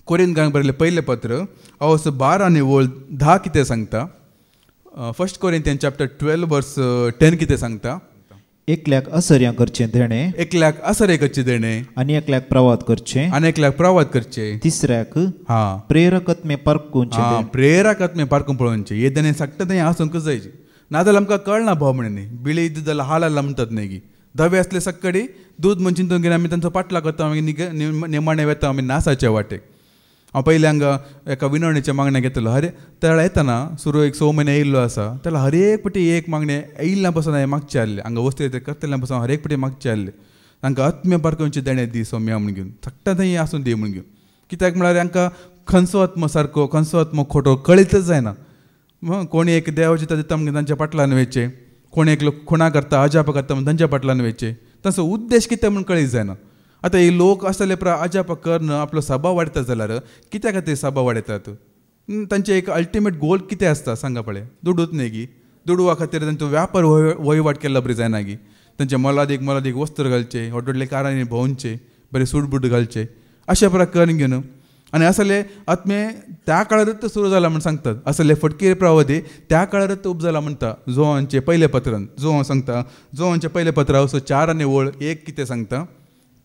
कोरिंथांक बरयलें पयलें पत्र अवस 12 आनी 10 कितें सांगता फर्स्ट कोरिंथियन चॅप्टर 12 वर्स 10 कितें सांगता एकल्याक असर्यां करचें देणें एकल्याक आसरे करचे देणे आनी एकल्याक प्रवाद करचें आनी एकल्याक प्रवाद करचे तिसऱ्याक हा प्रेरकत्मे परकूंचें हा प्रेरकात मी पारकून पळोवचे हे देणे सक्ता थंय आसूंकच जायचे नाजाल्यार आमकां कळना भाव म्हणून बिळी जाल्यार हालाला म्हणटात न्ही धवे असले सक्कडी दूध म्हणून तो घेवन आमी तांचो पाटला करता निमाणे वेता आमी नासाचे वाटेक हांव पयलीं हांगा एका विनवणेच्या मागण्या घेतलो अरे त्याला येताना सुरू एक 6 म्हयने येयल्लो आसा त्याला हर एक पटी एक मागणे येयल्ल्या पासून हांवें मागचे आहले हांगा वस्ती करतल्या पासून हर एक पटी मागचे आहले तांकां आत्म्य पारकोवचे देणे दी सोम्या म्हण घेवन सक्ता थंय आसून दी म्हण घेवन कित्याक म्हळ्यार हांकां खंयचो आत्मो सारको खंयचो आत्मो खोटो कळीतच जायना कोणी एक देवाचे दिता म्हणजे तांच्या फाटल्यान वेचे कोणी एक खुणा करता अजाप करता म्हणून तांच्या फाटल्यान वेचे तांचो उद्देश कितें म्हूण कळीत जायना आतां हे लोक आसतले अजाप कर्ण आपलो सभा वाडयता जाल्यार कित्या खातीर सभा वाडयतात तांचे एक अल्टिमेट गोल कितें आसता सांगा पळय दुडूच न्ही गी दुडवा खातीर तांचो व्यापार वहिवाट केला बरी जायना गी तांचे मोलादीक वस्त्र घालचे व्हड व्हडले कारांनी भोंवचे बरे सूटबूट घालचे अशा प्रकारे घेवन आनी असले आत्मे त्या काळारच सुरू जाला म्हण सांगतात असले फटके प्रवादी त्या काळारच उब जाला म्हणटा जोहांचे पयले पत्रान जोहां सांगता जोहांचे पयले पत्र 4 आनी 1 कितें सांगता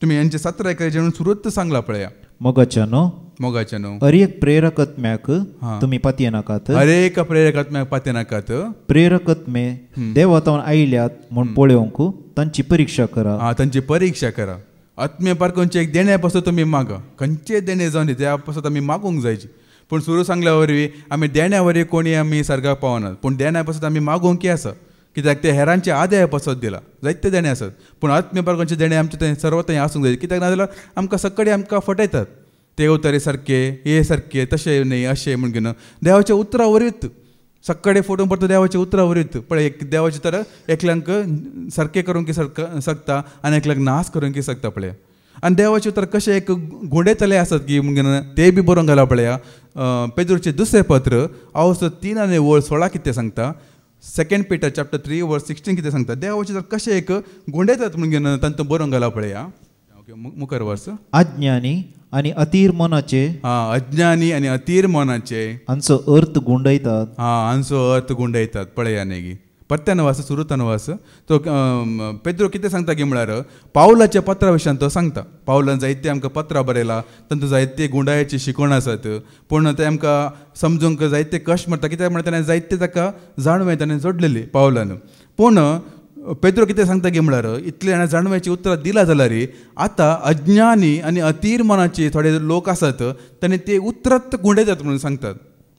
तुम्ही यांचे 17 जेवण सुरूच सांगला पळया मोगाच्यानो एक प्रेरकत्म्याक तुम्ही पातये नाकात एक प्रेरकत्म्याक पातये नाकात प्रेरकत्मे देवातावन आयल्यात म्हूण पळोवंक तांची परीक्षा करा तांची परीक्षा करा आत्मे पारकोवचे एक देण्या पासून तुम्ही मागा खंयचे देणे जावन त्या पासून आमी मागूंक जायची पूण सुरू सांगल्या वरवीं आमी देण्या वरवीं कोणी आमी सर्गाक पावनात पूण देण्या पासून आमी मागूंक आसा कित्याक ते हेरांचे आदय पासत दिला जायते देणे आसात पूण आत्म्य पारकोवचे देणे आमचे थंय सर्व थंय आसूंक जाय कित्याक नाजाल्यार आमकां सक्कडी आमकां फटयतात ते उतरे सारके हे सारके तशें न्ही अशें म्हण घेवन देवाचे उतरां वरीत सक्कडे फोटोवन पडटा देवाचे उतरां वरीत पळय देवाचे तर एकल्यांक सारकें करूंक शकता आनी एकल्यांक नाश करूंक शकता पळय आनी देवाचे उतर कशें एक गुंडेतले आसत की म्हण ते बी बरोवंक घाला पळया पेद्रूचे दुसरें पत्र हांव 3 आनी 16 कितें सांगता 2 Peter chapter 3 verse 16 कितें सांगता देवाचे तर कशें एक गुंडेतात म्हण घेवन तांचो बरोवंक घाला पळया मुखार वर्स अज्ञानी आनी अतीर मनाचे अज्ञानी आनी अतीर मनाचे हांचो अर्थ गुंडयतात हांचो अर्थ गुंडयतात पळया न्ही परत्यान वास सुरूतान वास तो पेद्रो कितें सांगता की म्हळ्यार पावलाच्या पत्रा विशयान तो सांगता पावलान जायते आमकां पत्रां बरयला तांचो जायते गुंडायाची शिकवण आसात पूण ते आमकां समजूंक जायते कश्ट मारता कित्याक म्हळ्यार ताणें जायते ताका जाणवाय ताणें जोडलेली पावलान पूण पेद्रो कितें सांगता की म्हळ्यार इतले हाणें जाणवायची उतरां दिला जाल्यार आतां अज्ञानी आनी अतीर मनाचे थोडे लोक आसात तांणी ते उतरात गुंडयतात म्हणून सांगतात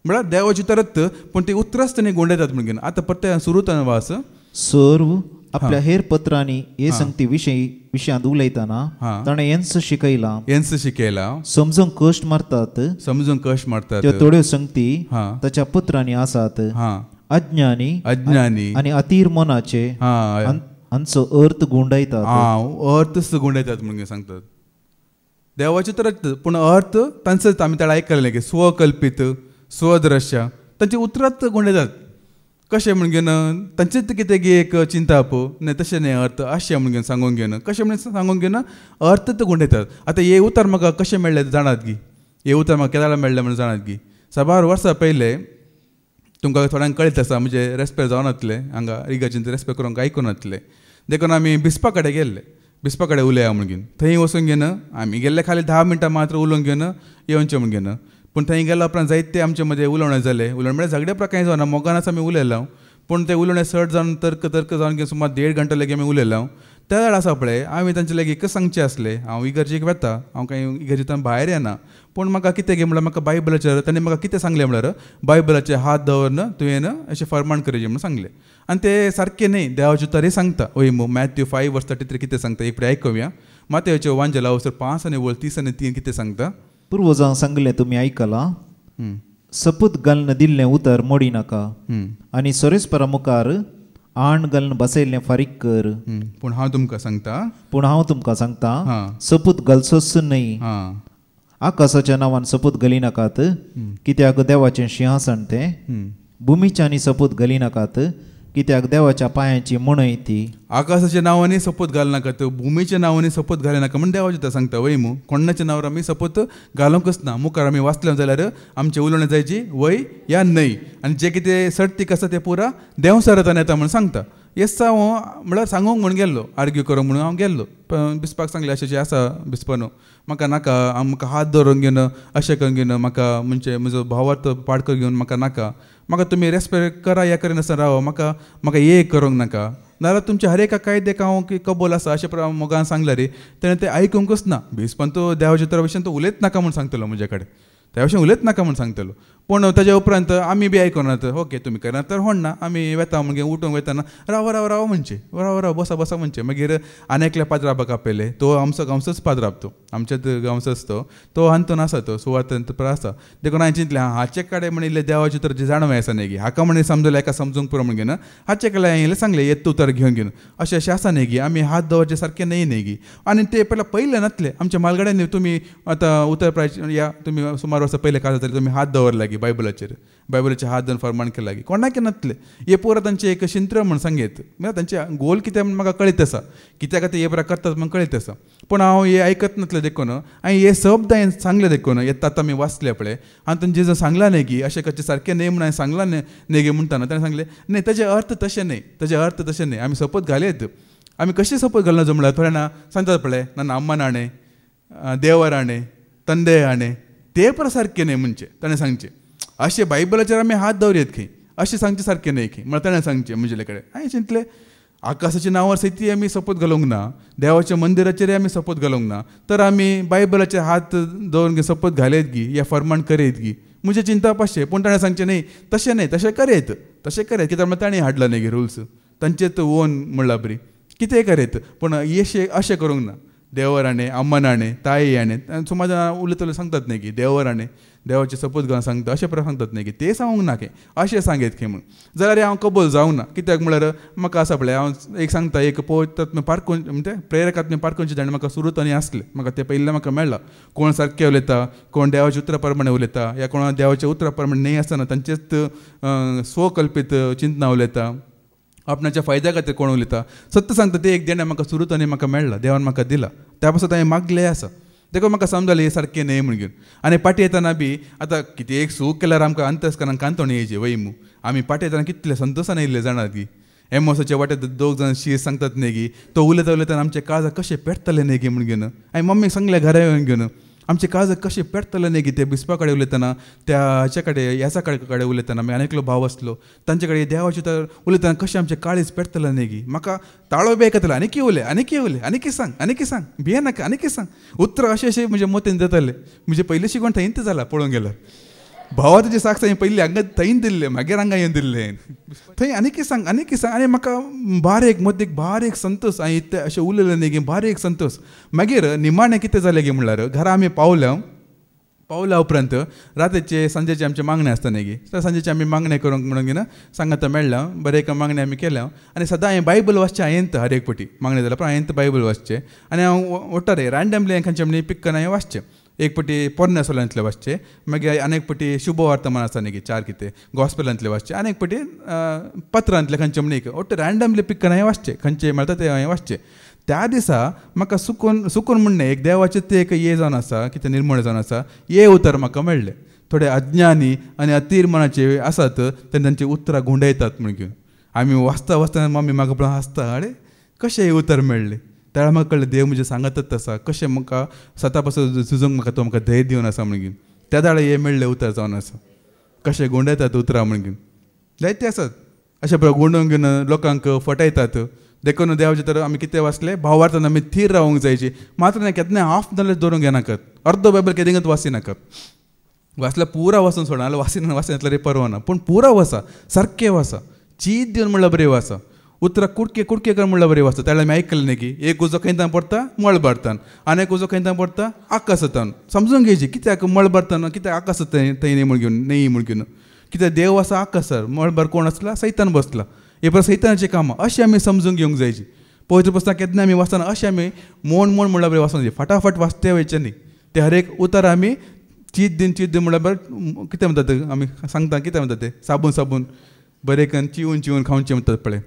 म्हळ्यार देवाची तरत पूण ती उतराच तांणी गुंडयतात म्हण घेवन आतां परते सुरूतान वास सर्व आपल्या हेर पत्रांनी हे संगती विशयांत उलयतना ताणें हेंच शिकयला समजूंक कश्ट मारतात त्यो थोड्यो संगती ताच्या पत्रांनी आसात अज्ञानी आनी अतीर मनाचे हांचो अर्थ गुंडयतात अर्थच गुंडयतात म्हणून सांगतात देवाचे तरत पूण अर्थ तांचोच आमी ताळा आयकलें की स्वकल्पित स्वदृश्य तांचे उतरात गुंडयतात कशें म्हण घेवन तांचेच कितें गी एक चिंता न्ही तशें न्ही अर्थ अशें म्हण घेवन सांगून घेवन कशें म्हण सांगून घेवन अर्थ गुंडयतात आतां हे उतर म्हाका कशें मेळ्ळें जाणात गी हे उतर म्हाका केदार मेळ्ळें म्हण जाणात गी 6 वर्सां पयले तुमकां थोड्यांक कळीत आसा म्हणजे रेस्पेर जावन नासलें हांगा रिगाचें रेस्पेर करूंक आयकून नासलें देखून आमी बिस्पा कडेन गेल्ले बिस्पा कडेन उलया म्हण घेवन थंय वचून घेवन आमी गेल्ले खाली 10 मिनटां मात्र उलोवंक घेवन येवचें म्हण घेवन पूण थंय गेल्या उपरांत जायते आमचे मदें उलोवणें जालें म्हणजे झगडे प्रकारे जावना मोगानाच आमी उलयलां पूण तें उलोवणें चड जावन तर्क जावन घेवन सुमार 1.5 घंटा लेगीत आमी उलयलां त्या वेळार आसा पळय आमी तांचे लेगीत एकच सांगचें आसलें हांव इगर्जेक वेता हांव कांय इगर्जेंतल्यान भायर येना पूण म्हाका कितें गे म्हळ्यार म्हाका बायबलाचेर ताणें म्हाका कितें सांगलें म्हळ्यार बायबलाचेर हात दवरन तुवें अशें फरमाण करचें म्हणून सांगलें आनी तें सारकें न्ही देवाचे तरी सांगता ओय मॅथ्यू 5:33 कितें सांगता एक आयकूया मातयेच्यो वांजेला 5 आनी 30 आनी 3 कितें सांगता पुर्वजांक सांगलें तुमी आयकलां सपूत घालन दिल्लें उतर मोडी नाका आनी सोरेस्परा मुखार आण घालन बसयल्लें फारीक कर पूण हांव तुमकां सांगता सपूत घालचोच न्ही आकाशाच्या नांवान सपूत घाली नाकात कित्याक देवाचें सिंहासन तें भुमीच्या आनी सपूत घाली नाकात कित्याक देवाच्या पांयाची मणय ती आकाशाच्या नांवांनी सपूत घालनाकात भुमीच्या नांवांनी सपूत घालनाका म्हण देवाचें तें सांगता वय मू कोणाच्या नांवार आमी सपूत घालूंकच ना मुखार आमी वाचलें जाल्यार आमचें उलोवणें जायची वय या न्हय आनी जें कितें सर्तीक आसा तें पुरा देंवसारांतल्यान येता म्हण सांगता येसा हांव म्हळ्यार सांगूंक म्हूण गेल्लो, आर्ग्यू करूंक म्हणून हांव गेल्लो. बिस्पाक सांगलें अशें अशें आसा बिस्पनू, म्हाका नाका, म्हाका हात धरून घेवन अशें करून घेवन म्हाका म्हणजे म्हजो भावार्थ पाडको घेवन म्हाका नाका, म्हाका तुमी रेस्पेक्ट करा ह्या करिनासतना राव, म्हाका म्हाका हे करूंक नाका, नाल्यार तुमचे हर एका कायद्याक हांव कबूल आसा अशें मोगान सांगलें रे. तेणें तें आयकूंकूच ना. बिस्पन तूं देवाच्या उतरा विशीं तूं उलयत नाका म्हूण सांगतलो म्हजे कडेन, त्या विशीं उलयत नाका म्हूण सांगतलो. पूण ताच्या उपरांत आमी बी आयकनात, ओके तुमी करना तर होडना, आमी वेता म्हणजे उठूंक वयताना राव राव राव म्हणचे, राव राव बसा बसा म्हणचे. मागीर आनी एकल्या पाद्राबाक आपयले, तो आमचो गांवचोच पाद्राब, आमच्याच गांवचोच तो हांतून आसा, तो सुवातेंत आसा. देखून हांवें चिंतलें हाचे कडेन म्हणून इल्लें देवाचे उतर जाणवें आसा न्ही गी, हाका म्हणून समजलें एका समजूंक पुरो म्हणून घेवन हाचे कडेन हांवें सांगलें येत उतर घेवन घेवन अशें आसा न्ही गी, आमी हात दवरचे सारकें न्ही न्ही गी. आनी ते पयले नातले आमच्या मालगाड्यांनी, तुमी आतां उतर प्राय या तुमी सुमार वर्सां पयले काळ जातले तुमी हात दवरला गी बायबलाचेर हात धरून फरमान केला गी, कोणाक नातले. हे पोरां तांचे एक शिंत्र म्हूण सांगेत, म्हणजे तांचे गोल कितें म्हूण म्हाका कळीत आसा, कित्याक ते हे प्रकार करतात म्हूण कळीत आसा. पूण हांव हे आयकत नातलें देखून हांवें हे शब्द हांवें सांगले देखून येता आतां आमी वाचले पळय, हांवें तांचे जो सांगला न्ही गी अशें करचें सारकें न्ही म्हणून हांवें सांगला न्ही गे म्हणटाना ताणें सांगलें न्ही ताजे अर्थ तशें न्ही, ताजे अर्थ तशें न्ही. आमी सपोज घालयत, आमी कशें सपोज घालना जमला थोड्या जाणां सांगतात पळय ನನ್ನ ಅಮ್ಮನಾಣೆ देवराणे ತಂದೆ आणे ते पण सारकें न्ही म्हणचे ताणें सांगचें. अशें बायबलाचेर आमी हात दवरयत खंय अशें सांगचें सारकें न्ही खंय म्हळ्यार ताणें सांगचें म्हजे कडेन. हांवें चिंतलें आकाशाच्या नांवार सैती आमी सपोज घालूंक ना, देवाच्या मंदिराचेर आमी सपोज घालूंक ना, तर आमी बायबलाचेर हात दवरून सपोज घालयत गी या फरमान करयत गी म्हणजे चिंता पासचें. पूण ताणें सांगचें न्ही तशें न्ही, तशें करयत कित्याक ताणें हाडला न्ही गे रुल्स, तांचेच ओन म्हणला बरी कितेंय करयत. पूण अशें करूंक ना. देवराणे अम्मनाणे ताई आणे समाजान उलयतले सांगतात न्ही की देवराणे देवाचे सपोज घालून सांगता अशें प्रकार सांगतात न्ही की ते सांगूंक ना खंय अशें सांगयत खंय म्हूण जाल्यार हांव कबूल जावंक ना. कित्याक म्हळ्यार म्हाका आसा पळय हांव एक सांगता एक पवित्रात्म्य पारखून म्हणजे प्रेरकात्म्य पारखूंचे जाणें म्हाका सुरूत आसले म्हाका ते पयलीं म्हाका मेळ्ळा. कोण सारकें उलयता कोण देवाच्या उतरा प्रमाणे उलयता या कोणा देवाच्या उतरा प्रमाणे न्ही आसतना तांचेच स्वकल्पीत चिंतना उलयता आपणाच्या फायद्या खातीर कोण उलयता. सत्य सांगता ते एक देणें म्हाका सुरूत म्हाका मेळ्ळा देवान म्हाका दिला त्या पासून हांवें मागलें आसा. देखून म्हाका समजलें हें सारकें न्ही म्हण घेवन. आनी पाटी येतना बी आतां कितें एक सूख केल्यार आमकां अंतस्करान कांतोण येयची वैमू आमी पाटी येतना कितले संतोशान येयल्ले जाणात की एमोसाच्या वाटेर दोग जाण शीर सांगतात न्ही की तो उलयता उलयतना आमचे काळजाक कशें पेटतले न्ही की म्हण घेवन हांवें मम्मीक सांगलें घरा येवन घेवन आमचे काळजाक कशें पेटतले न्ही की ते बिस्पा कडेन उलयतना त्या हाच्या कडेन ह्याचा कडेन उलयतना मागीर आनीकलो भाव आसलो तांचे कडेन देवाचे तर उलयतना कशें आमचे काळीज पेटतले न्ही की म्हाका ताळो बी आयकतले आनी उलय आनी सांग भिये नाका आनी सांग उतर अशें म्हणजे मोतीन जाताले म्हणजे पयलीं शिकवण थंयच जाला पळोवंक गेल्यार भावा तुजे साक्ष हांवें पयलीं हांगा थंय दिल्लें मागीर हांगा येवन दिल्लें थंय आनी सांग आनी म्हाका बारीक मदीक बारीक संतोश हांवें इतलें अशें उलयलें न्ही गे बारीक संतोश. मागीर निमाणें कितें जालें गे म्हणल्यार घरा आमी पावल्या उपरांत रातीचे सांजेचे आमचे मागणे आसता न्ही गे तर सांजेचे आमी मागणे करूंक म्हणून घेन सांगाता मेळ्ळा बरें एक मागणे आमी केल्या आनी सदां हांवें बायबल वाचचें हांवें हर एक पटी मागणे जाल्यार पण हांवें बायबल वाचचें आनी हांव ओटारे रँडमली खंयचे म्हणे पिक करून हांवें वाचचें. एक पटी पोरण्या सोलांतले वाचचे मागीर आनी एक पटी शुभ वार्तामान आसा न्ही गे 4 कितें गॉस्पेलांतले वाचचे आनी एक पटी पत्रांतले खंयचे म्हणे ओटे रँडमली पिक करून हांवें वाचचें खंयचे मेळटा ते हांवें वाचचें. त्या दिसा म्हाका सुकून म्हणणें एक देवाचें ते एक हे जावन आसा कितें निर्मळ जावन आसा हे उतर म्हाका मेळ्ळें. थोडे अज्ञानी आनी अतिर्मणाचे आसात ते तांची उतरां गुंडयतात म्हण घेवन आमी वाचता मम्मी म्हाका पळोवन हांसता अरे कशें हे उतर मेळ्ळें. त्या वेळार म्हाका कळ्ळें देव म्हणजे सांगतच आसा कशें म्हाका स्वता पासून झुजूंक म्हाका तो म्हाका धैर्य दिवन आसा म्हण घेवन त्या दाडे हे मेळ्ळें उतर जावन आसा कशें गुंडयतात उतरां म्हण घेवन जायते आसात अशें पळय गुंडोवन घेवन लोकांक फटयतात. देखून देवाचे तर आमी कितें वाचलें भावार्थान आमी थीर रावूंक जायची मात्र न्ही केन्ना हाफ नॉलेज दवरूंक घेनाकात अर्दो बायबल केदिंगत वाचिनाकात वाचल्यार पुरा वाचून सोडा नाल्यार वाचिनातल्यार परवा ना पूण पुरा वाचा सारकें वाचा चीत दिवन म्हणल्यार बरें वाचा उतरां कुडके कर म्हणल्यार बरें वाचता. त्या वेळार आमी आयकलें न्ही की एक उजो खंयतान पडटा मळबारतान आनी एक उजो खंयतान पडटा आकाशतान समजून घेवची कित्याक मळबारतान कित्याक आकाश थंय न्ही म्हण घेवन न्ही म्हण घेवन कित्याक देव आसा आकाशार मळबार कोण आसला सैतान बसला हे परत सैतानाचें कामां अशें आमी समजून घेवंक जायची. पवित्र पुस्तकां केन्ना आमी वाचतना अशें आमी मोड म्हणल्यार बरें वाचूंक जाय फटाफट वाचते वयचें न्ही ते हर एक उतर आमी चीत दिन म्हणल्यार बरें कितें म्हणटात आमी सांगता कितें म्हणटात ते साबून बरें करून चिवून खावचें म्हणटात पळय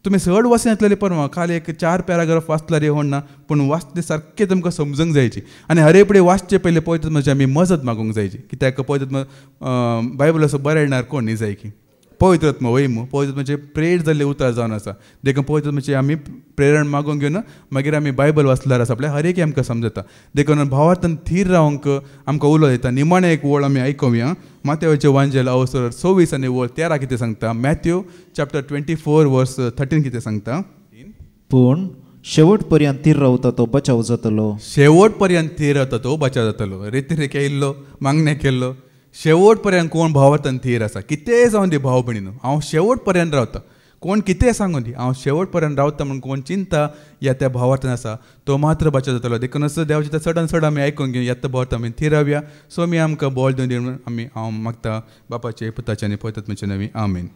तुमी चड वाचून येतलें परवा खाली एक 4 पॅराग्राफ वाचल्यार होण ना पूण वाचते सारकें तुमकां समजूंक जायची आनी हरे फुडें वाचचे पयलीं पवित्र आमी मजत मागूंक जायची कित्याक पवित्र बायबल असो बरें येणार कोण न्ही जाय की पवित्र आत्मा वयमू पवित्र आत्म्याचे प्रेर जाल्ले उतार जावन आसा देखून पवित्र आत्म्याची आमी प्रेरण मागूंक घेवन मागीर आमी बायबल वाचल्यार आसा आपल्या हर एक आमकां समजता देखून भावार्थान थीर रावंक आमकां उलो दिता निमाणें एक वळ आमी आयकुया माथ्याचें वांजेल अवसर 26 आनी वळ 13 कितें सांगता मॅथ्यू चॅप्टर 24 वर्स 13 कितें सांगता पूण शेवट पर्यंत थीर रावता तो बचाव जातलो शेवट पर्यंत थीर रावता तो बचाव जातलो रेती इल्लो मागणे केल्लो शेवट पर्यंत कोण भावार्थान थीर आसा कितेंय जावन दी भाव भयणीनो हांव शेवट पर्यंत रावता कोण कितेंय सांगून दी हांव शेवट पर्यंत रावता म्हणून कोण चिंता या त्या भावार्थान आसा तो मात्र बचाव जातलो देखूनच देवाचे चडान चड आमी आयकून घेवन येता भावार्थ आमी थीर रावया सो आमी आमकां बोल दिवन आमी हांव मागता बापाचे पुताचे आनी पवित्र आत्म्याचे नांवान आमीन